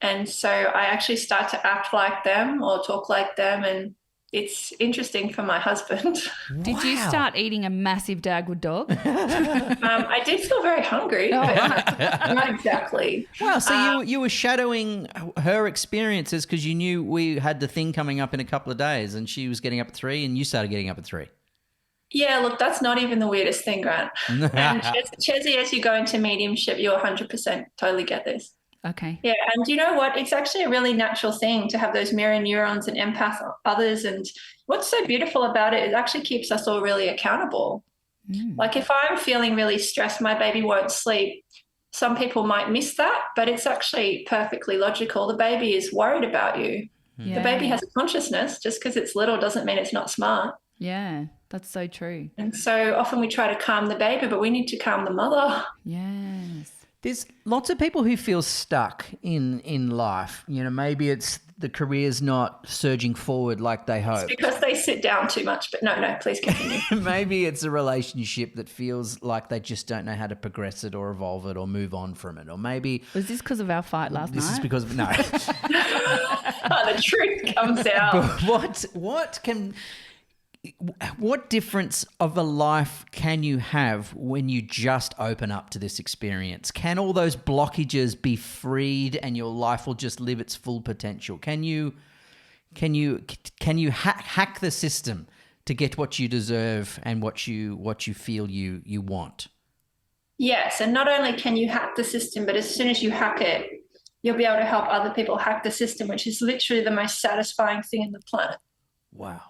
And so I actually start to act like them or talk like them, and it's interesting for my husband. Did you start eating a massive Dagwood dog? I did feel very hungry, but not exactly. Wow, so you were shadowing her experiences because you knew we had the thing coming up in a couple of days, and she was getting up at 3 and you started getting up at 3. Yeah, look, that's not even the weirdest thing, Grant. And Chezy, as you go into mediumship, you'll 100% totally get this. Okay. Yeah, and you know what? It's actually a really natural thing to have those mirror neurons and empath others. And what's so beautiful about it, it actually keeps us all really accountable. Like if I'm feeling really stressed, my baby won't sleep. Some people might miss that, but it's actually perfectly logical. The baby is worried about you. Yeah. The baby has a consciousness. Just because it's little doesn't mean it's not smart. Yeah, that's so true. And so often we try to calm the baby, but we need to calm the mother. Yes. There's lots of people who feel stuck in life. You know, maybe it's the career's not surging forward like they hope. It's because they sit down too much. But no, please continue. Maybe it's a relationship that feels like they just don't know how to progress it or evolve it or move on from it. Or maybe... Was this because of our fight last night? This is because of... No. The truth comes out. But what difference of a life can you have when you just open up to this experience? Can all those blockages be freed and your life will just live its full potential? Can you hack the system to get what you deserve and what you feel you want? Yes, and not only can you hack the system, but as soon as you hack it, you'll be able to help other people hack the system, which is literally the most satisfying thing on the planet. Wow.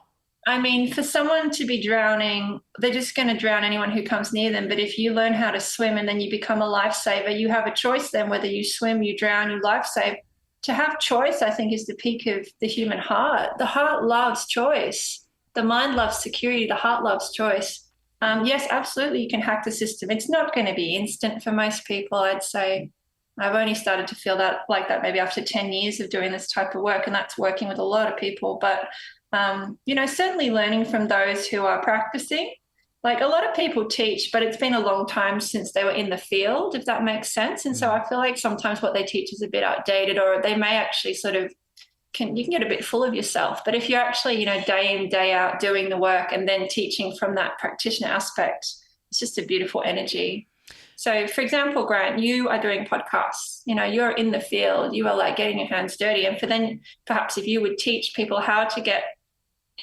I mean, for someone to be drowning, they're just going to drown anyone who comes near them. But if you learn how to swim and then you become a lifesaver, you have a choice then whether you swim, you drown, you lifesave. To have choice, I think, is the peak of the human heart. The heart loves choice. The mind loves security. The heart loves choice. Yes, absolutely. You can hack the system. It's not going to be instant for most people, I'd say. I've only started to feel that like that maybe after 10 years of doing this type of work, and that's working with a lot of people. But, certainly learning from those who are practicing. Like a lot of people teach, but it's been a long time since they were in the field, if that makes sense. And so I feel like sometimes what they teach is a bit outdated, or they may actually you can get a bit full of yourself. But if you're actually, day in, day out doing the work and then teaching from that practitioner aspect, it's just a beautiful energy. So, for example, Grant, you are doing podcasts, you're in the field, you are like getting your hands dirty. And then perhaps if you would teach people how to get,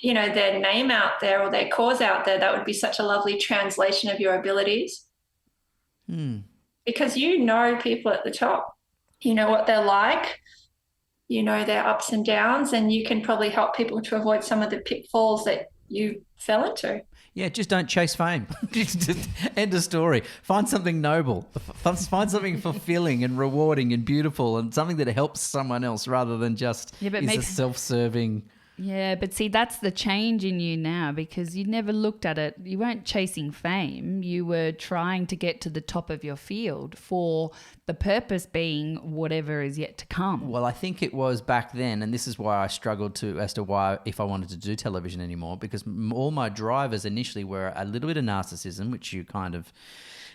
their name out there or their cause out there, that would be such a lovely translation of your abilities. Because people at the top, what they're like, their ups and downs, and you can probably help people to avoid some of the pitfalls that you fell into. Yeah, just don't chase fame. Just end of story. Find something noble. Find something fulfilling and rewarding and beautiful, and something that helps someone else rather than just a self-serving. Yeah, but see, that's the change in you now, because you never looked at it. You weren't chasing fame. You were trying to get to the top of your field for the purpose being whatever is yet to come. Well, I think it was back then, and this is why I struggled as to why if I wanted to do television anymore, because all my drivers initially were a little bit of narcissism, which you kind of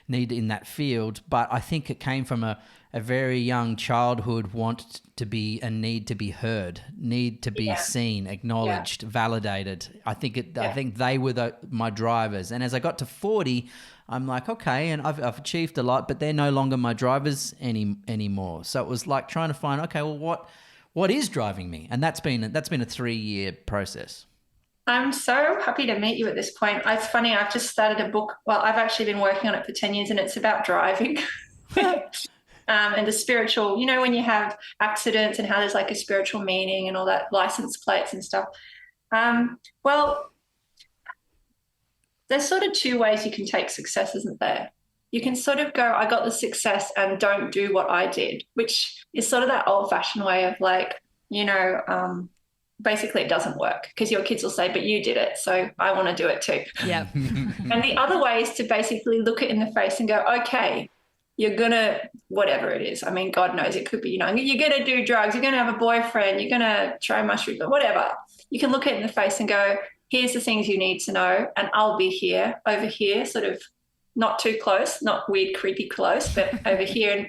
need in that field, but I think it came from a very young childhood need to be heard, need to be seen, acknowledged, validated. I think they were my drivers. And as I got to 40, I'm like, okay, and I've achieved a lot, but they're no longer my drivers anymore. So it was like trying to find, okay, well, what is driving me? And that's been a 3-year process. I'm so happy to meet you at this point. It's funny, I've just started a book. Well, I've actually been working on it for 10 years, and it's about driving. And the spiritual, when you have accidents and how there's like a spiritual meaning and all that, license plates and stuff. Well, there's sort of two ways you can take success, isn't there? You can sort of go, I got the success and don't do what I did, which is sort of that old-fashioned way of like, basically it doesn't work, because your kids will say, but you did it, so I want to do it too. Yeah. And the other way is to basically look it in the face and go, okay, you're going to, whatever it is. I mean, God knows, it could be, you're going to do drugs, you're going to have a boyfriend, you're going to try mushrooms, whatever. You can look it in the face and go, here's the things you need to know, and I'll be here, over here, sort of not too close, not weird, creepy close, but over here. And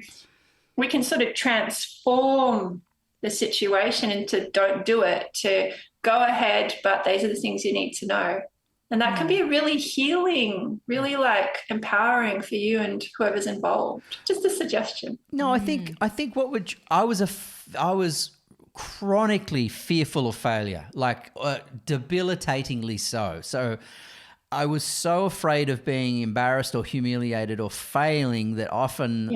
we can sort of transform the situation into don't do it to go ahead, but these are the things you need to know. And that can be really healing, really like empowering for you and whoever's involved. Just a suggestion. No, I think I was chronically fearful of failure, like debilitatingly so. So I was so afraid of being embarrassed or humiliated or failing that often,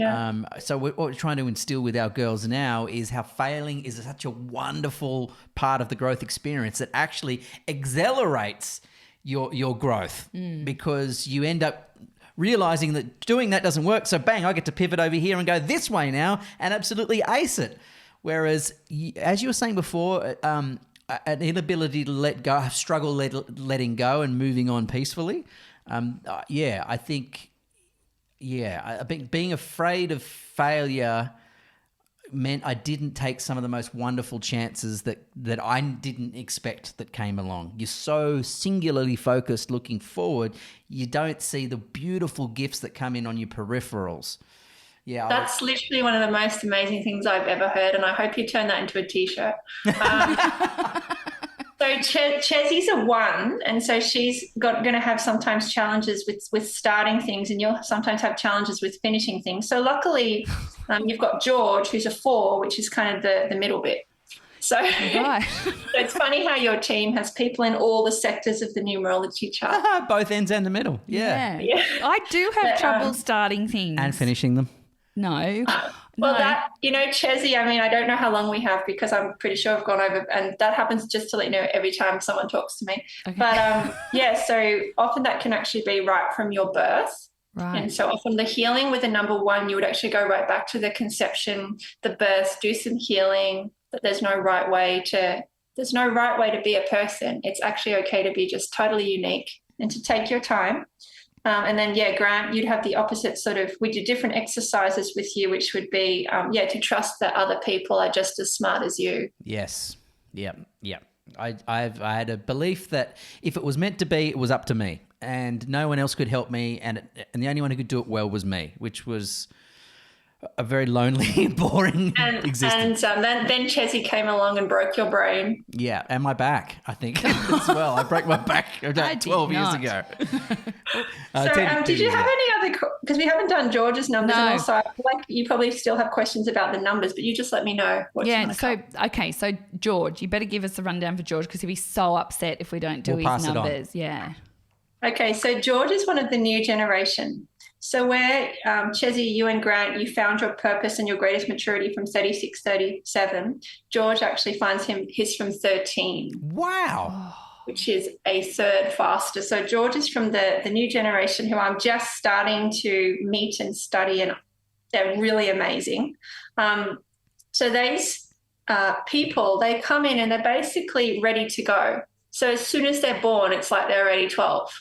so what we're trying to instill with our girls now is how failing is such a wonderful part of the growth experience that actually accelerates your growth, because you end up realizing that doing that doesn't work. So bang, I get to pivot over here and go this way now and absolutely ace it. Whereas, as you were saying before, an inability to let go, letting go and moving on peacefully. I think being afraid of failure meant I didn't take some of the most wonderful chances that I didn't expect that came along. You're so singularly focused looking forward, you don't see the beautiful gifts that come in on your peripherals. Yeah, that's literally one of the most amazing things I've ever heard, and I hope you turn that into a T-shirt. So Chezy's a 1, and so she's going to have sometimes challenges with starting things, and you'll sometimes have challenges with finishing things. So luckily, you've got George, who's a 4, which is kind of the middle bit. So, Right. So it's funny how your team has people in all the sectors of the numerology chart. both ends and the middle. Yeah. I do have trouble starting things. And finishing them. No. Well, No. that, Chezy, I mean, I don't know how long we have because I'm pretty sure I've gone over, and that happens just to let you know every time someone talks to me. Okay. But so often that can actually be right from your birth. Right. And so often the healing with a number 1, you would actually go right back to the conception, the birth, do some healing, that there's no right way to be a person. It's actually okay to be just totally unique and to take your time. And then, Grant, you'd have the opposite sort of, we do different exercises with you, which would be, to trust that other people are just as smart as you. Yes. Yep. I had a belief that if it was meant to be, it was up to me, and no one else could help me, and the only one who could do it well was me, which was a very lonely, boring existence. And then Chezy came along and broke your brain. Yeah, and my back, I think, as well. I broke my back about 12 years ago. Did you have any other, because we haven't done George's numbers, No. and also I feel like you probably still have questions about the numbers, but you just let me know what you want to cover. So George, you better give us the rundown for George because he'll be so upset if we don't do We'll pass his it on. numbers. Yeah. Okay, so George is one of the new generation. So where, Chezy, you and Grant, you found your purpose and your greatest maturity from 36, 37, George actually finds his from 13. Wow. Which is a third faster. So George is from the new generation who I'm just starting to meet and study, and they're really amazing. So these people, they come in and they're basically ready to go. So as soon as they're born, it's like they're already 12.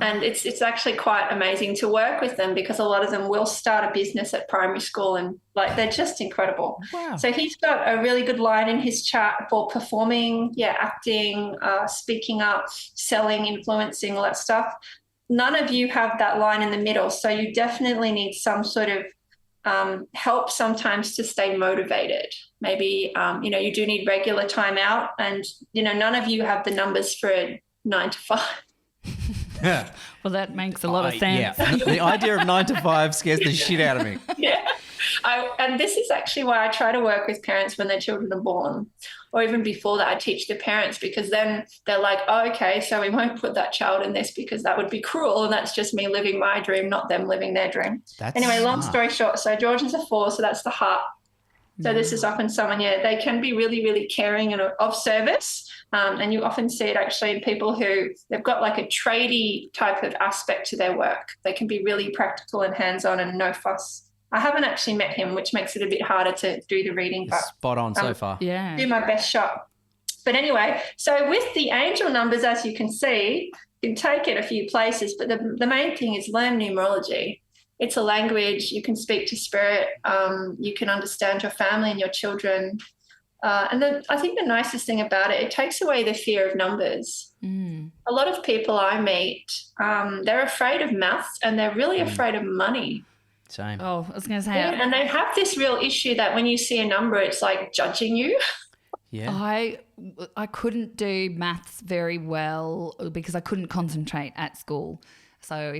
And it's actually quite amazing to work with them because a lot of them will start a business at primary school, and like they're just incredible. Wow. So he's got a really good line in his chart for performing, acting, speaking up, selling, influencing, all that stuff. None of you have that line in the middle. So you definitely need some sort of help sometimes to stay motivated. Maybe, you do need regular time out, and, none of you have the numbers for a 9 to 5. Yeah. Well, that makes a lot of sense. Yeah. The idea of 9 to 5 scares the shit out of me. Yeah. And this is actually why I try to work with parents when their children are born, or even before that. I teach the parents, because then they're like, oh, okay, so we won't put that child in this because that would be cruel, and that's just me living my dream, not them living their dream. Anyway, long story short, so George is a 4, so that's the heart. So this is often someone, they can be really, really caring and of service. And you often see it actually in people who they've got like a tradie type of aspect to their work. They can be really practical and hands-on and no fuss. I haven't actually met him, which makes it a bit harder to do the reading. But Spot on so far. Yeah. do my best shot. But anyway, so with the angel numbers, as you can see, you can take it a few places, but the main thing is learn numerology. It's a language. You can speak to spirit. You can understand your family and your children. And then I think the nicest thing about it takes away the fear of numbers. A lot of people I meet, they're afraid of maths, and they're really afraid of money. Same. Oh, I was going to say. And they have this real issue that when you see a number, it's like judging you. Yeah. I couldn't do maths very well because I couldn't concentrate at school. So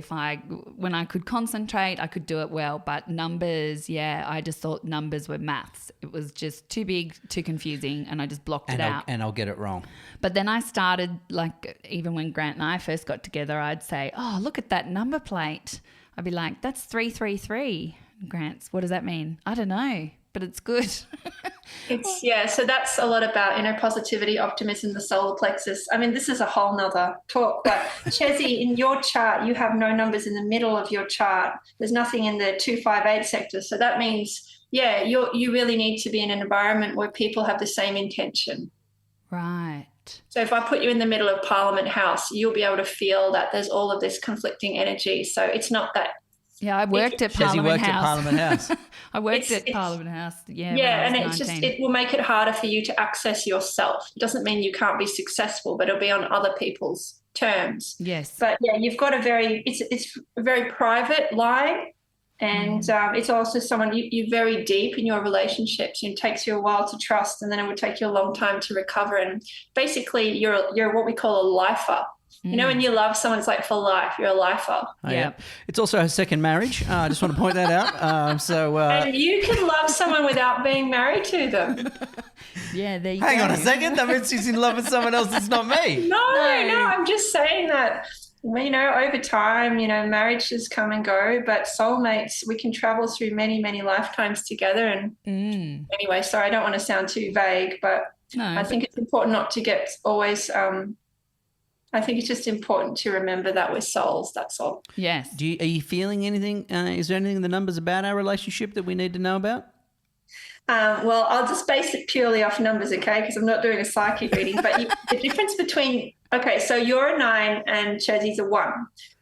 when I could concentrate, I could do it well. But numbers, I just thought numbers were maths. It was just too big, too confusing, and I just blocked it out. And I'll get it wrong. But then I started, even when Grant and I first got together, I'd say, oh, look at that number plate. I'd be like, that's 333. Grant's, what does that mean? I don't know, but it's good. So that's a lot about positivity, optimism, the solar plexus. I mean, this is a whole nother talk, but Chezy, in your chart, you have no numbers in the middle of your chart. There's nothing in the 258 sector. So that means, you really need to be in an environment where people have the same intention. Right. So if I put you in the middle of Parliament House, you'll be able to feel that there's all of this conflicting energy. So it's not that. Yeah, I worked at Parliament House. I worked at Parliament House. Yeah, and it will make it harder for you to access yourself. It doesn't mean you can't be successful, but it'll be on other people's terms. Yes. But you've got it's a very private line, and it's also someone you're very deep in your relationships. It takes you a while to trust, and then it would take you a long time to recover. And basically, you're what we call a lifer. When you love someone, it's like for life. You're a lifer. Oh, yeah. It's also her second marriage. I just want to point that out. And you can love someone without being married to them. Yeah, there you Hang go. on a second. That means she's in love with someone else that's not me. No, I'm just saying that, over time, marriages come and go, but soulmates, we can travel through many, many lifetimes together. And anyway, sorry, I don't want to sound too vague, but I think it's important not to get always I think it's just important to remember that we're souls, that's all. Yes. Are you feeling anything? Is there anything in the numbers about our relationship that we need to know about? Well, I'll just base it purely off numbers, okay, because I'm not doing a psychic reading. But the difference between, so you're a 9 and Chezy's a 1.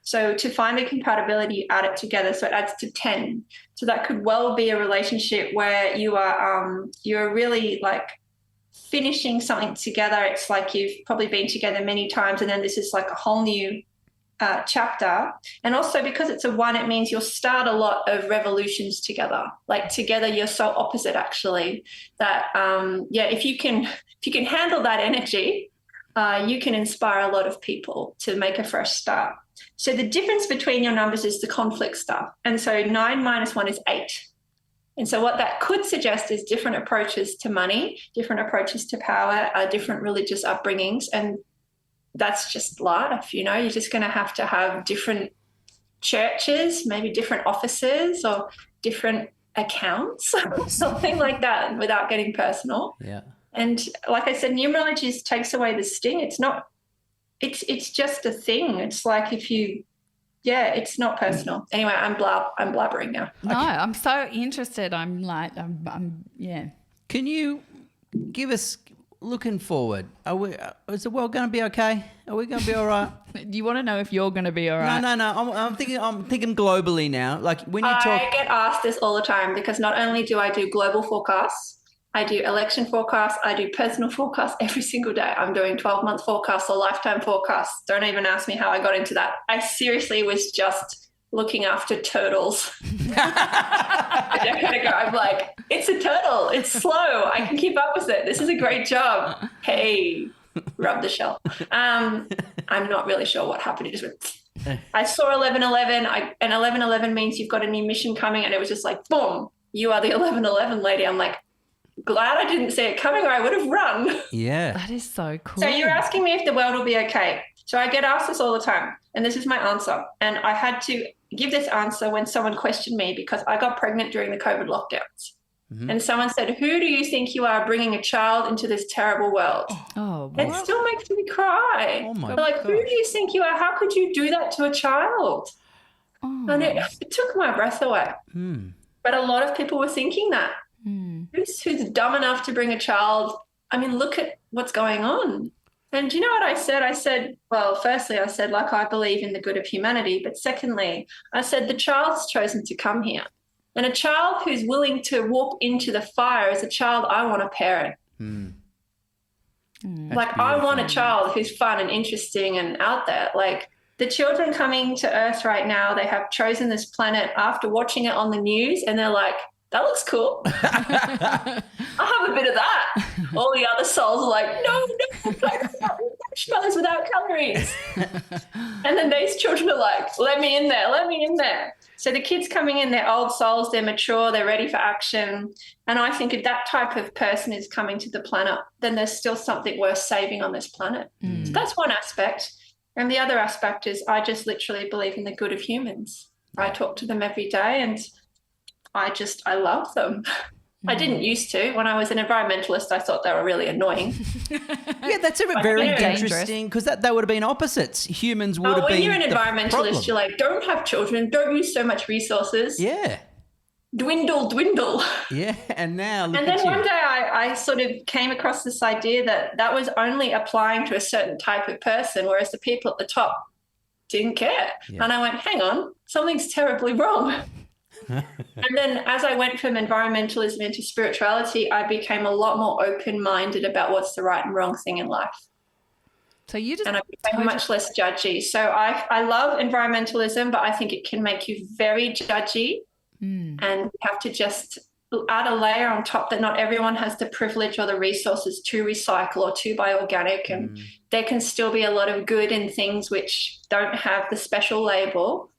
So to find the compatibility, you add it together. So it adds to 10. So that could well be a relationship where you're really like finishing something together. It's like you've probably been together many times, and then this is like a whole new chapter. And also because it's a 1, it means you'll start a lot of revolutions together. Like together, you're so opposite actually that if you can handle that energy, you can inspire a lot of people to make a fresh start. So the difference between your numbers is the conflict stuff. And so 9 minus 1 is 8. And so what that could suggest is different approaches to money, different approaches to power, different religious upbringings. And that's just life, you're just going to have different churches, maybe different offices or different accounts, something like that, without getting personal. Yeah. And like I said, numerology takes away the sting. It's not, it's just a thing. It's like it's not personal. Anyway, I'm blabbering now. No, I'm so interested. I'm yeah. Can you give us, looking forward, is the world going to be okay? Are we going to be all right? Do you want to know if you're going to be all right? No. I'm thinking globally now. Like when you talk, I get asked this all the time because not only do I do global forecasts, I do election forecasts, I do personal forecasts every single day. I'm doing 12-month forecasts or lifetime forecasts. Don't even ask me how I got into that. I seriously was just looking after turtles. A decade ago, I'm like, it's a turtle. It's slow. I can keep up with it. This is a great job. Hey, rub the shell. I'm not really sure what happened. It just went. I saw 1111, and 1111 means you've got a new mission coming, and it was just like, boom, you are the 1111 lady. I'm like, glad I didn't see it coming or I would have run. Yeah. That is so cool. So you're asking me if the world will be okay. So I get asked this all the time, and this is my answer. And I had to give this answer when someone questioned me because I got pregnant during the COVID lockdowns. Mm-hmm. And someone said, who do you think you are bringing a child into this terrible world? Oh, it still makes me cry. Oh my like, who do you think you are? How could you do that to a child? Oh. And it took my breath away. But a lot of people were thinking that. Who's dumb enough to bring a child? I mean, look at what's going on. And do you know what I said? I said, well, firstly, I said, like, I believe in the good of humanity. But secondly, I said, the child's chosen to come here. And a child who's willing to walk into the fire is a child I want to parent. Like, I want a child who's fun and interesting and out there. Like, the children coming to Earth right now, they have chosen this planet after watching it on the news, and they're like, that looks cool. I'll have a bit of that. All the other souls are like, no, marshmallows without calories. And then these children are like, let me in there. So the kids coming in, they're old souls, they're mature, they're ready for action. And I think if that type of person is coming to the planet, then there's still something worth saving on this planet. So that's one aspect. And the other aspect is I just literally believe in the good of humans. I talk to them every day, and I love them. I didn't used to. When I was an environmentalist, I thought they were really annoying. Yeah, that's very interesting because that would have been opposites. Humans would have been. When you're an environmentalist, you're like, don't have children, don't use so much resources. Yeah. Dwindle. Yeah, and now look and at then you. one day I sort of came across this idea that was only applying to a certain type of person, whereas the people at the top didn't care. Yeah. And I went, hang on, something's terribly wrong. And then as I went from environmentalism into spirituality, I became a lot more open-minded about what's the right and wrong thing in life. So you just and I became much less judgy. So I love environmentalism, but I think it can make you very judgy, and you have to just add a layer on top that not everyone has the privilege or the resources to recycle or to buy organic, and there can still be a lot of good in things which don't have the special label.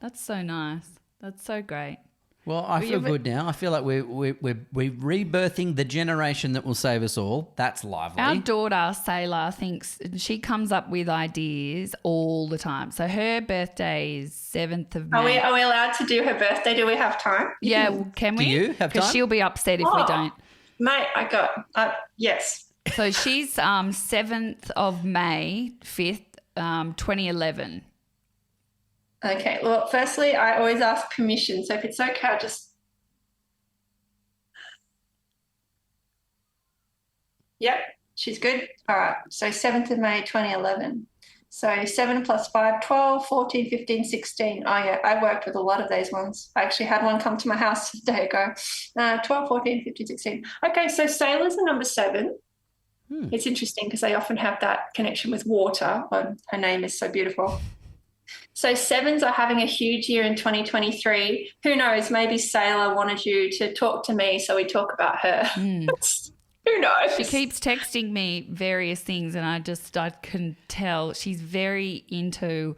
That's so nice. That's so great. Well, I feel good now. I feel like we're rebirthing the generation that will save us all. That's lively. Our daughter, Sailor, thinks she comes up with ideas all the time. So her birthday is 7th of May. Are we allowed to do her birthday? Do we have time? Yeah, well, can we? Do you have time? Because she'll be upset if we don't. Mate, I got yes. So she's 7th of May, 5th, 2011. Okay, well, firstly, I always ask permission. So if it's okay, I'll just... Yep, she's good. All right, so 7th of May, 2011. So 7 plus 5, 12, 14, 15, 16. Oh, yeah, I worked with a lot of those ones. I actually had one come to my house a day ago. 12, 14, 15, 16. Okay, so sailors are number 7. It's interesting because they often have that connection with water. Her name is so beautiful. So 7s are having a huge year in 2023. Who knows? Maybe Sailor wanted you to talk to me, so we talk about her. Who knows? She keeps texting me various things, and I can tell she's very into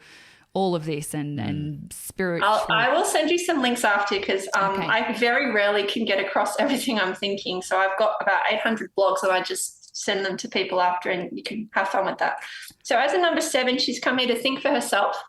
all of this and spiritual. I will send you some links after because Okay. I very rarely can get across everything I'm thinking. So I've got about 800 blogs and I just send them to people after, and you can have fun with that. So as a number 7, she's come here to think for herself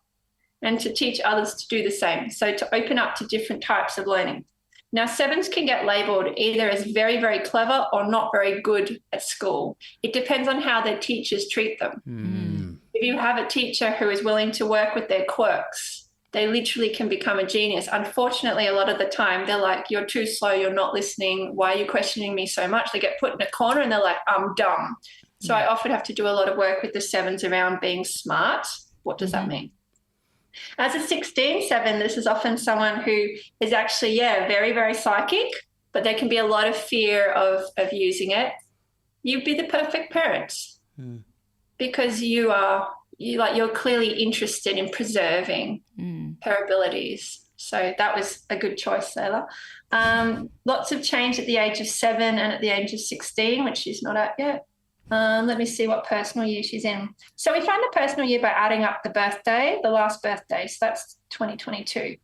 and to teach others to do the same. So to open up to different types of learning. Now, 7s can get labelled either as very, very clever or not very good at school. It depends on how their teachers treat them. If you have a teacher who is willing to work with their quirks, they literally can become a genius. Unfortunately, a lot of the time, they're like, you're too slow, you're not listening, why are you questioning me so much? They get put in a corner and they're like, I'm dumb. So I often have to do a lot of work with the 7s around being smart. What does that mean? As a 16-7, this is often someone who is actually, very, very psychic, but there can be a lot of fear of using it. You'd be the perfect parent because you're clearly interested in preserving her abilities. So that was a good choice, Sailor. Lots of change at the age of 7 and at the age of 16, which she's not at yet. Let me see what personal year she's in. So we find the personal year by adding up the last birthday. So that's 2022.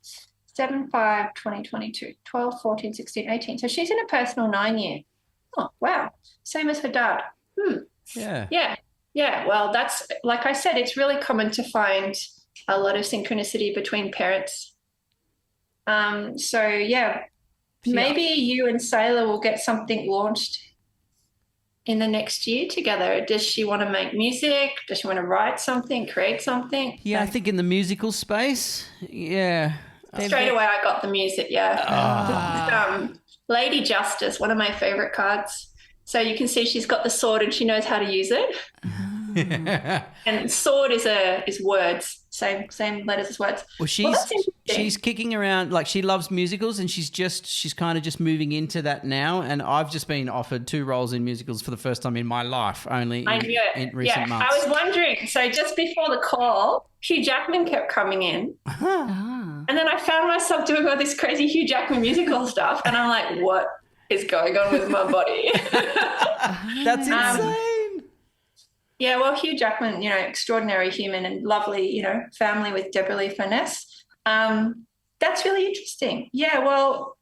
7, 5, 2022, 12, 14, 16, 18. So she's in a personal 9 year. Oh, wow. Same as her dad. Yeah. Well, that's, like I said, it's really common to find a lot of synchronicity between parents. Maybe you and Sailor will get something launched in the next year together. Does she want to make music? Does she want to write something, create something? Yeah, I think in the musical space, yeah. Straight away I got the music, Lady Justice, one of my favourite cards. So you can see she's got the sword and she knows how to use it. And sword is words, same letters as words. Well, she's kicking around, like she loves musicals, and she's kind of just moving into that now. And I've just been offered 2 roles in musicals for the first time in my life, only in recent months. I was wondering. So just before the call, Hugh Jackman kept coming in, and then I found myself doing all this crazy Hugh Jackman musical stuff, and I'm like, what is going on with my body? That's insane. Yeah, well, Hugh Jackman, extraordinary human and lovely, family with Deborah Lee Furness. That's really interesting. Yeah, well,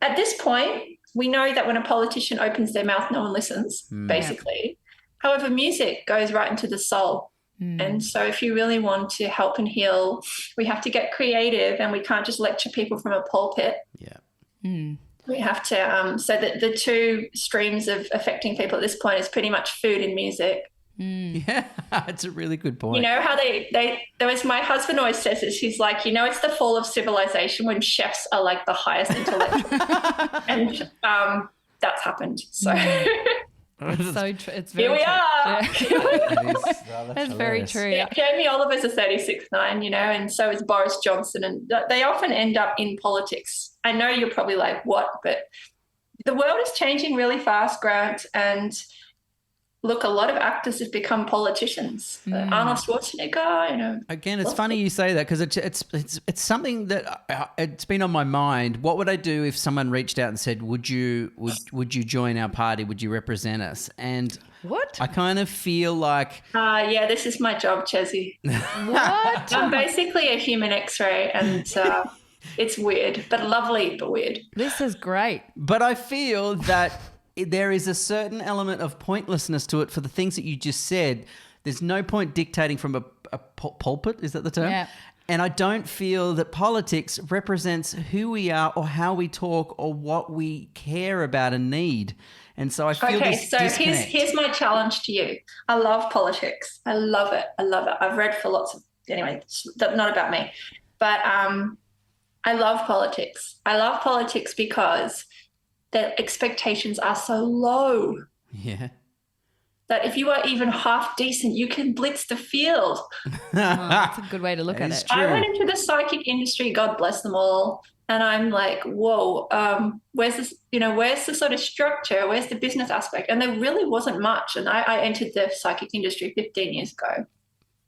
at this point, we know that when a politician opens their mouth, no one listens, basically. However, music goes right into the soul. And so if you really want to help and heal, we have to get creative, and we can't just lecture people from a pulpit. Yeah. We have to, so that the 2 streams of affecting people at this point is pretty much food and music. Yeah, it's a really good point. You know how there was, my husband always says this, he's like, it's the fall of civilization when chefs are like the highest intellect. And that's happened. So It's so true. It's very here we are. Yeah. That's very true. Yeah, Jamie Oliver's a 36'9", and so is Boris Johnson, and they often end up in politics. I know you're probably like, what? But the world is changing really fast, Grant, and look, a lot of actors have become politicians. Arnold Schwarzenegger, Again, it's funny you say that, because it's something that it's been on my mind. What would I do if someone reached out and said, "Would you join our party? Would you represent us?" And What? I kind of feel like, this is my job, Chezy. What? I'm basically a human X-ray, and it's weird, but lovely, but weird. This is great. but I feel that there is a certain element of pointlessness to it for the things that you just said. There's no point dictating from a pulpit, is that the term? Yeah. And I don't feel that politics represents who we are or how we talk or what we care about and need. And so I feel this disconnect. Here's my challenge to you. I love politics. I love it. I've read for lots of, anyway, not about me. But I love politics. I love politics because the expectations are so low. Yeah. that if you are even half decent, you can blitz the field. That's a good way to look at It's it. true. I went into the psychic industry, God bless them all. And I'm like, whoa, where's this, where's the sort of structure? Where's the business aspect? And there really wasn't much. And I entered the psychic industry 15 years ago.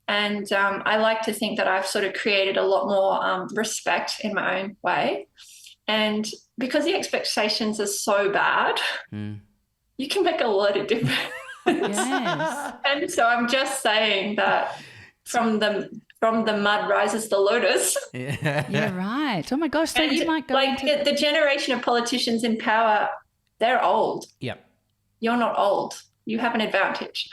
And I like to think that I've sort of created a lot more respect in my own way. And because the expectations are so bad, you can make a lot of difference. Yes. And so I'm just saying that from the mud rises the lotus. Yeah, right. Oh my gosh. So And you might go like into... the generation of politicians in power, they're old. Yep. You're not old. You have an advantage.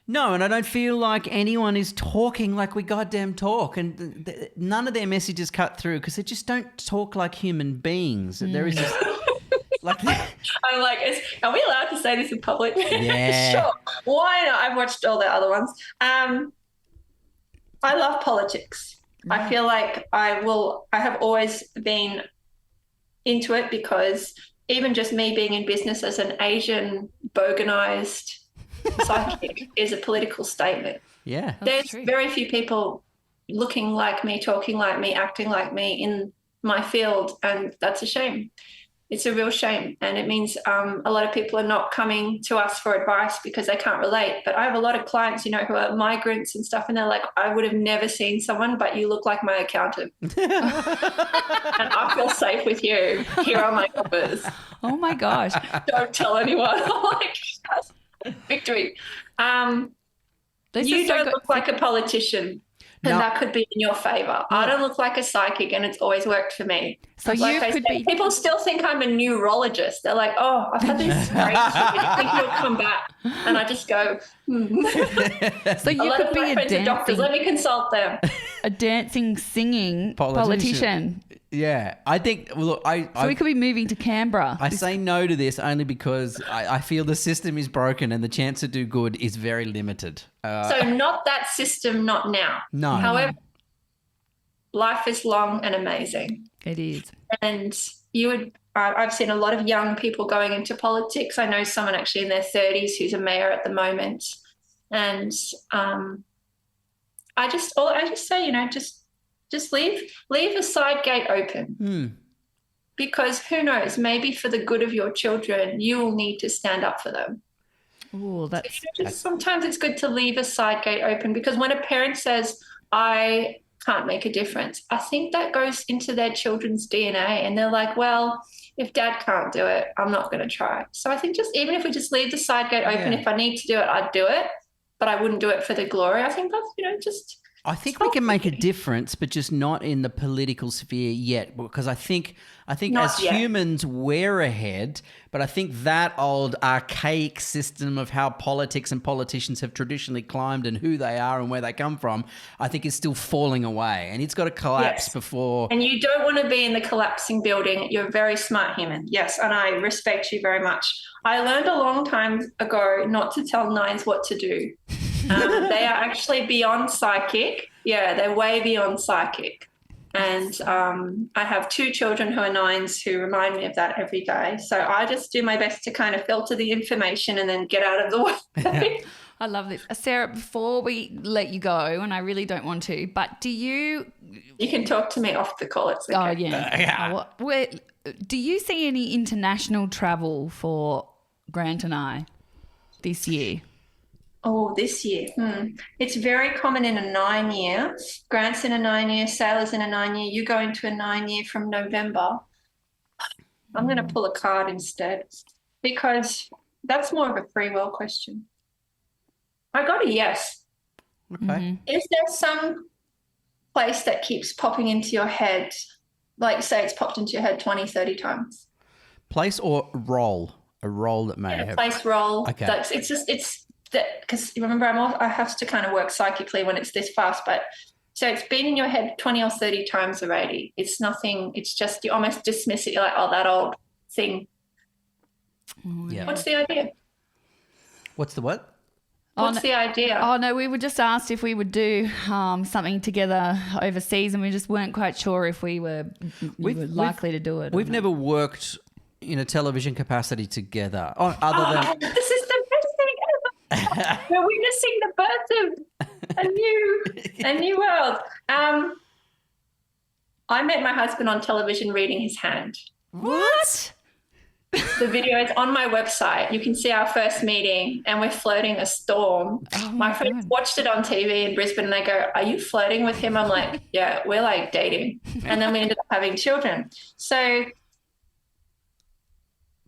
No, and I don't feel like anyone is talking like we goddamn talk, and none of their messages cut through because they just don't talk like human beings. There is just like I'm like, are we allowed to say this in public? Yeah. Sure. Why not? I've watched all the other ones. I love politics. I feel like I have always been into it because even just me being in business as an Asian boganized psychic is a political statement. yeah. There's true. very few people looking like me, talking like me, acting like me in my field, and that's a shame. It's a real shame, and it means a lot of people are not coming to us for advice because they can't relate. But I have a lot of clients, who are migrants and stuff, and they're like, I would have never seen someone, but you look like my accountant. And I feel safe with you. Here are my numbers. Oh my gosh. Don't tell anyone. I'm like, yes, victory. This You is so don't good. look like a politician, and No. that could be in your favor. I don't look like a psychic, and it's always worked for me. So Like you I could said, be... people still think I'm a neurologist. They're like, oh, I've had this great I think you'll come back. And I just go, So a you lot could of be my a friends are doctors. dancing, Let me consult them. singing Politician. politician. Yeah. I think. Well, look, So we could be moving to Canberra. I say no to this only because I feel the system is broken and the chance to do good is very limited. So not that system, not now. No. However, life is long and amazing. It is. And I've seen a lot of young people going into politics. I know someone actually in their 30s who's a mayor at the moment. And I just say, just leave a side gate open. Because who knows, maybe for the good of your children, you will need to stand up for them. Oh, that's... Sometimes it's good to leave a side gate open, because when a parent says, I can't make a difference, I think that goes into their children's DNA, and they're like, well, if dad can't do it, I'm not going to try. So I think even if we just leave the side gate open, if I need to do it, I'd do it, but I wouldn't do it for the glory. I think that's, I think we can make a difference, but just not in the political sphere yet, because I think Not as yet. humans we're ahead, but I think that old archaic system of how politics and politicians have traditionally climbed and who they are and where they come from, I think is still falling away, and it's got to collapse Yes. before. And you don't want to be in the collapsing building. You're a very smart human. Yes, and I respect you very much. I learned a long time ago not to tell nines what to do. They are actually beyond psychic. Yeah, they're way beyond psychic. And I have 2 children who are 9s who remind me of that every day. So I just do my best to kind of filter the information and then get out of the way. I love this. Sarah, before we let you go, and I really don't want to, but do you... You can talk to me off the call. It's okay. Oh, yeah. Do you see any international travel for Grant and I this year? Oh, this year. It's very common in a 9-year. Grant's in a 9-year, Sailor's in a 9-year. You go into a 9-year from November. I'm going to pull a card instead, because that's more of a free will question. I got a yes. Okay. Is there some place that keeps popping into your head, like say it's popped into your head 20, 30 times? Place or role? A role that may A have. place, role. Okay. It's that, because remember, I have to kind of work psychically when it's this fast, but so it's been in your head 20 or 30 times already. It's nothing. It's just you almost dismiss it. You're like, oh, that old thing. Yeah. What's the idea? What's the what? What's the idea? Oh, no, we were just asked if we would do something together overseas, and we just weren't quite sure if we were likely to do it. We've never worked in a television capacity together. Other than This is the best thing ever. We're witnessing the birth of a new world. I met my husband on television reading his hand. What? The video is on my website. You can see our first meeting, and we're floating a storm. Oh my friends watched it on TV in Brisbane, and they go, "Are you flirting with him?" I'm like, "Yeah, we're like dating." And then we ended up having children. So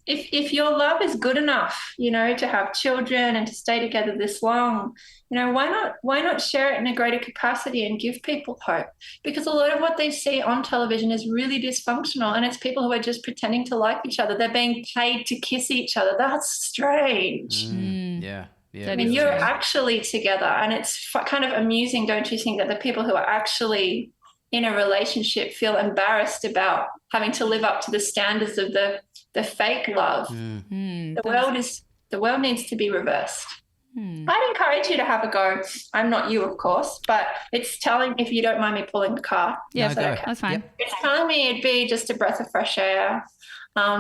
if your love is good enough, to have children and to stay together this long, why not share it in a greater capacity and give people hope? Because a lot of what they see on television is really dysfunctional, and it's people who are just pretending to like each other. They're being paid to kiss each other. That's strange. Yeah. I mean, you're actually together, and it's kind of amusing, don't you think, that the people who are actually in a relationship feel embarrassed about having to live up to the standards of the fake love. The world needs to be reversed. I'd encourage you to have a go. I'm not you, of course, but it's telling, if you don't mind me pulling the car. Yeah, No, go. okay? That's fine. Yep. It's telling me it'd be just a breath of fresh air,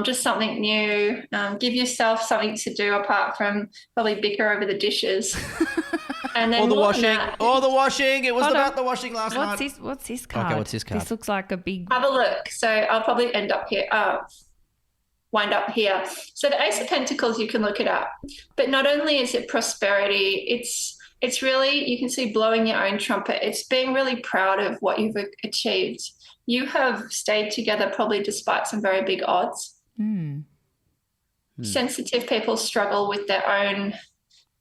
just something new. Give yourself something to do apart from probably bicker over the dishes. And then Or the more than washing. that, Or the washing. It was Hold about on. the washing last night. What's this card? Okay, what's this card? This looks like a big. have a look. So I'll probably end up here. Wind up here. So the Ace of Pentacles, you can look it up. But not only is it prosperity, it's really, you can see blowing your own trumpet. It's being really proud of what you've achieved. You have stayed together probably despite some very big odds. Sensitive people struggle with their own,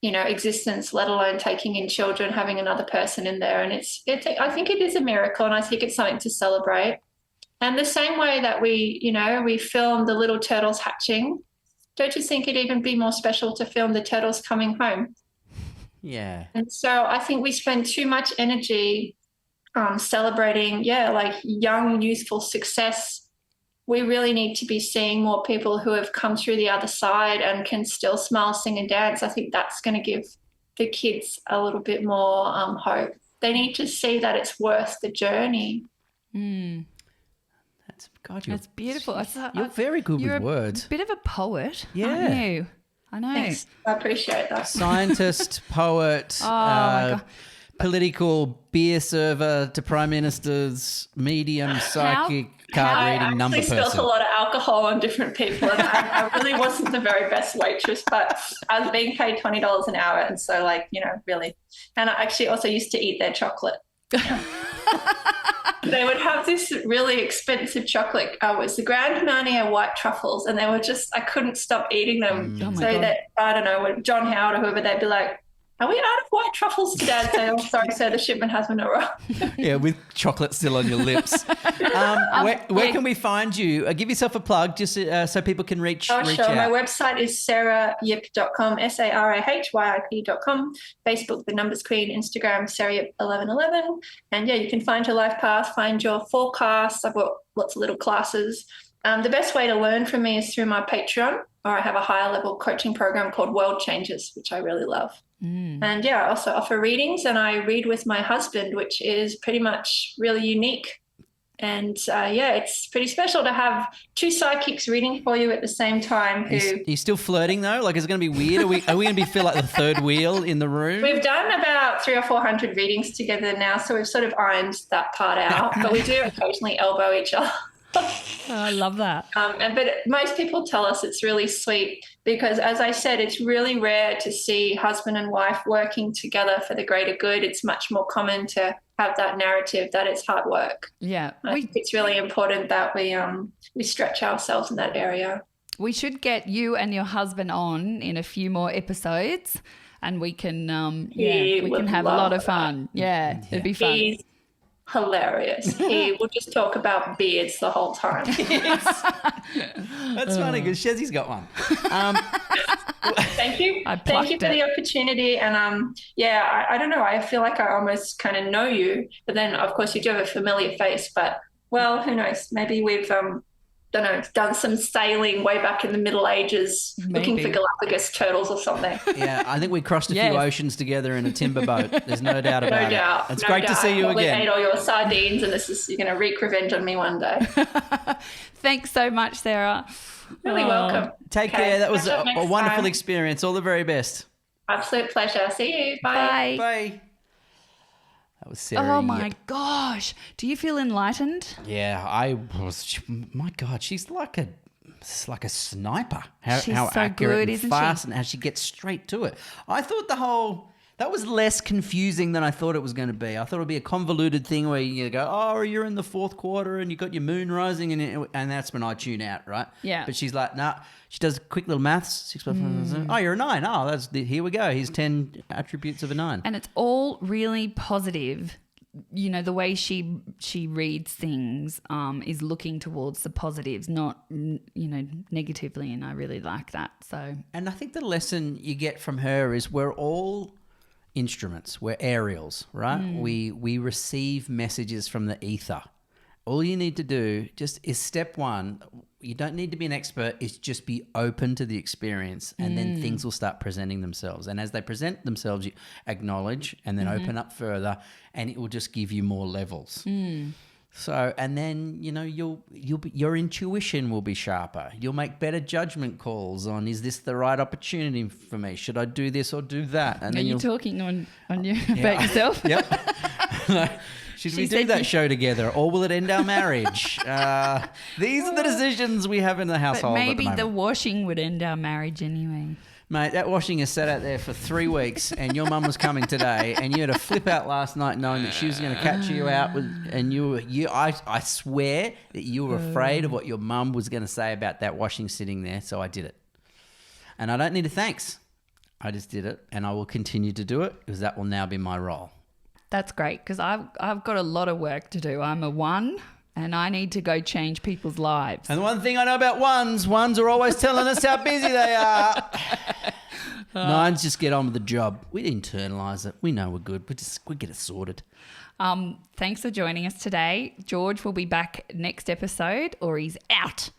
existence, let alone taking in children, having another person in there. And I think it is a miracle, and I think it's something to celebrate. And the same way that we film the little turtles hatching, don't you think it'd even be more special to film the turtles coming home? Yeah. And so I think we spend too much energy celebrating, like young, youthful success. We really need to be seeing more people who have come through the other side and can still smile, sing, and dance. I think that's going to give the kids a little bit more hope. They need to see that it's worth the journey. God, That's beautiful. You're very good You're with words. a bit of a poet, Yeah. aren't you? I know. Thanks. I appreciate that. Scientist, poet, my God. political beer server to prime ministers, medium, psychic, card I reading, number actually spilt person. a lot of alcohol on different people, and I really wasn't the very best waitress, but I was being paid $20 an hour, and so really. And I actually also used to eat their chocolate. They would have this really expensive chocolate. It was the Grand Marnier white truffles, and they were just, I couldn't stop eating them. Oh my So God. that, I don't know, when John Howard or whoever, they'd be like, "Are we out of white truffles today?" I'd say, "Oh, sorry, sir, the shipment has been arrived." Yeah, with chocolate still on your lips. Where can we find you? Give yourself a plug just so people can reach Oh, reach sure. out. My website is sarahYip.com, SARAHYIP.com. Facebook, The Numbers Queen. Instagram, SarahYip1111. And yeah, you can find your life path, find your forecast. I've got lots of little classes. The best way to learn from me is through my Patreon, or I have a higher level coaching program called World Changers, which I really love. And yeah, I also offer readings, and I read with my husband, which is pretty much really unique. And it's pretty special to have two psychics reading for you at the same time. Are you still flirting though? Like, is it going to be weird? Are we going to feel like the third wheel in the room? We've done about 300 or 400 readings together now, so we've sort of ironed that part out. But we do occasionally elbow each other. I love that. But most people tell us it's really sweet because, as I said, it's really rare to see husband and wife working together for the greater good. It's much more common to have that narrative that it's hard work. Yeah. I think it's really important that we stretch ourselves in that area. We should get you and your husband on in a few more episodes, and we can we would can have a love lot of that. fun. Yeah, it'd be fun. He's hilarious. He will just talk about beards the whole time. That's funny because Chezy's got one. Thank you. I Thank you plucked for it. the opportunity. And I don't know. I feel like I almost kind of know you, but then of course you do have a familiar face. But well, who knows? Maybe we've done some sailing way back in the Middle Ages, looking for Maybe. Galapagos turtles or something. Yeah, I think we crossed a few Yes. oceans together in a timber boat. There's no doubt about No doubt. it. It's no great doubt. to see you I probably again. ate all your sardines, and you're going to wreak revenge on me one day. Thanks so much, Sarah. Really welcome. Take Okay, care. That was catch up a next wonderful time. experience. All the very best. Absolute pleasure. See you. Bye. Bye. Bye. That was Sarah. Oh my Yep. gosh. Do you feel enlightened? Yeah, I was. My God, she's like a sniper. She's how so accurate good, and isn't fast, she? and how she gets straight to it. I thought that was less confusing than I thought it was going to be. I thought it would be a convoluted thing where you go, oh, you're in the fourth quarter and you got your moon rising, and that's when I tune out, right? Yeah. But she's like, nah. She does quick little maths. 6 plus 5. Oh, you're a 9. Oh, here we go. Here's 10 attributes of a 9. And it's all really positive. You know, the way she reads things is looking towards the positives, not, negatively. And I really like that. So, And I think the lesson you get from her is we're all instruments. We're aerials, right? We receive messages from the ether. All you need to do is step one. You don't need to be an expert. It's just be open to the experience, and then things will start presenting themselves. And as they present themselves, you acknowledge and then open up further, and it will just give you more levels. So, and then your intuition will be sharper. You'll make better judgment calls on: is this the right opportunity for me? Should I do this or do that? And are then you talking on you about yourself? Yep. Should we do said that you- show together, or will it end our marriage? These are the decisions we have in the But household. maybe at the the moment. washing would end our marriage anyway. Mate, that washing has sat out there for 3 weeks, and your mum was coming today, and you had a flip out last night knowing that she was going to catch you out with, and I swear that you were afraid of what your mum was going to say about that washing sitting there, so I did it. And I don't need a thanks. I just did it, and I will continue to do it because that will now be my role. That's great because I've got a lot of work to do. I'm a 1 and I need to go change people's lives. And the one thing I know about ones are always telling us how busy they are. 9s just get on with the job. We internalise it. We know we're good. We get it sorted. Thanks for joining us today. George will be back next episode or he's out.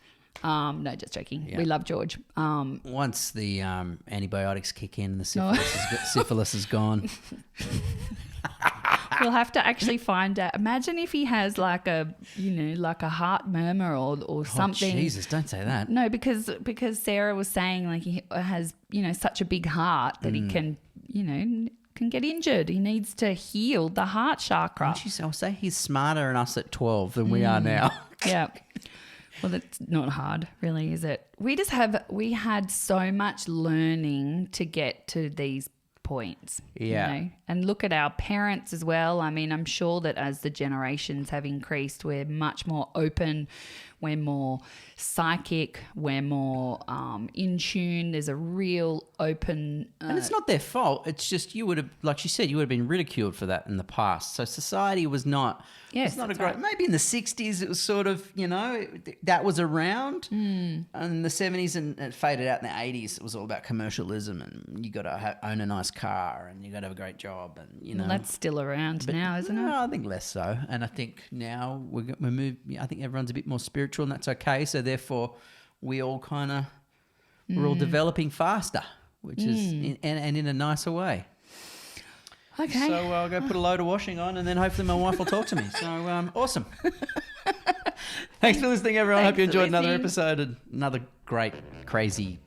No, just joking. Yeah. We love George. Once the antibiotics kick in, the syphilis is gone. We'll have to actually find out. Imagine if he has like a heart murmur or something. Oh, Jesus, don't say that. No, because Sarah was saying like he has, such a big heart that he can get injured. He needs to heal the heart chakra. I'll say he's smarter than us at 12 than we are now. Yeah. Well, that's not hard, really, is it? We had so much learning to get to these points. Yeah. And look at our parents as well. I mean, I'm sure that as the generations have increased, we're much more open, we're more psychic, we're more in tune. There's a real open... And it's not their fault. It's just you would have, like she said, you would have been ridiculed for that in the past. So society was not... Yes, it's not a that's great... right. Maybe in the 60s it was sort of, that was around. And in the 70s and it faded out in the 80s. It was all about commercialism and you got to own a nice car and you got to have a great job and, Well, that's still around now, isn't it? I think less so. And I think now we move... I think everyone's a bit more spiritual and that's okay. So therefore we all kind of... We're all developing faster, which is... and in a nicer way. Okay. So I'll go put a load of washing on and then hopefully my wife will talk to me. So awesome. Thanks for listening, everyone. Thanks Hope you for enjoyed another listening. episode. Another great, crazy,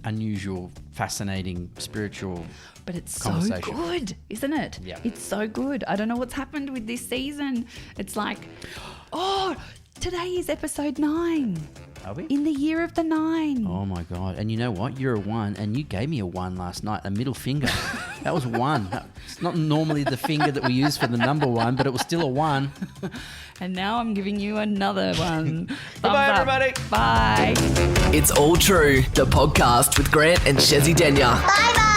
unusual, fascinating, spiritual But it's so conversation. good, isn't it? Yeah. It's so good. I don't know what's happened with this season. It's like, today is episode 9. Are we? In the year of the 9. Oh my God. And you know what? You're a 1 and you gave me a 1 last night, a middle finger. That was 1. It's not normally the finger that we use for the number 1, but it was still a 1. And now I'm giving you another one. Bye-bye, Thumbs up. everybody. Bye. It's All True, the podcast with Grant and Chezy Denya. Bye bye.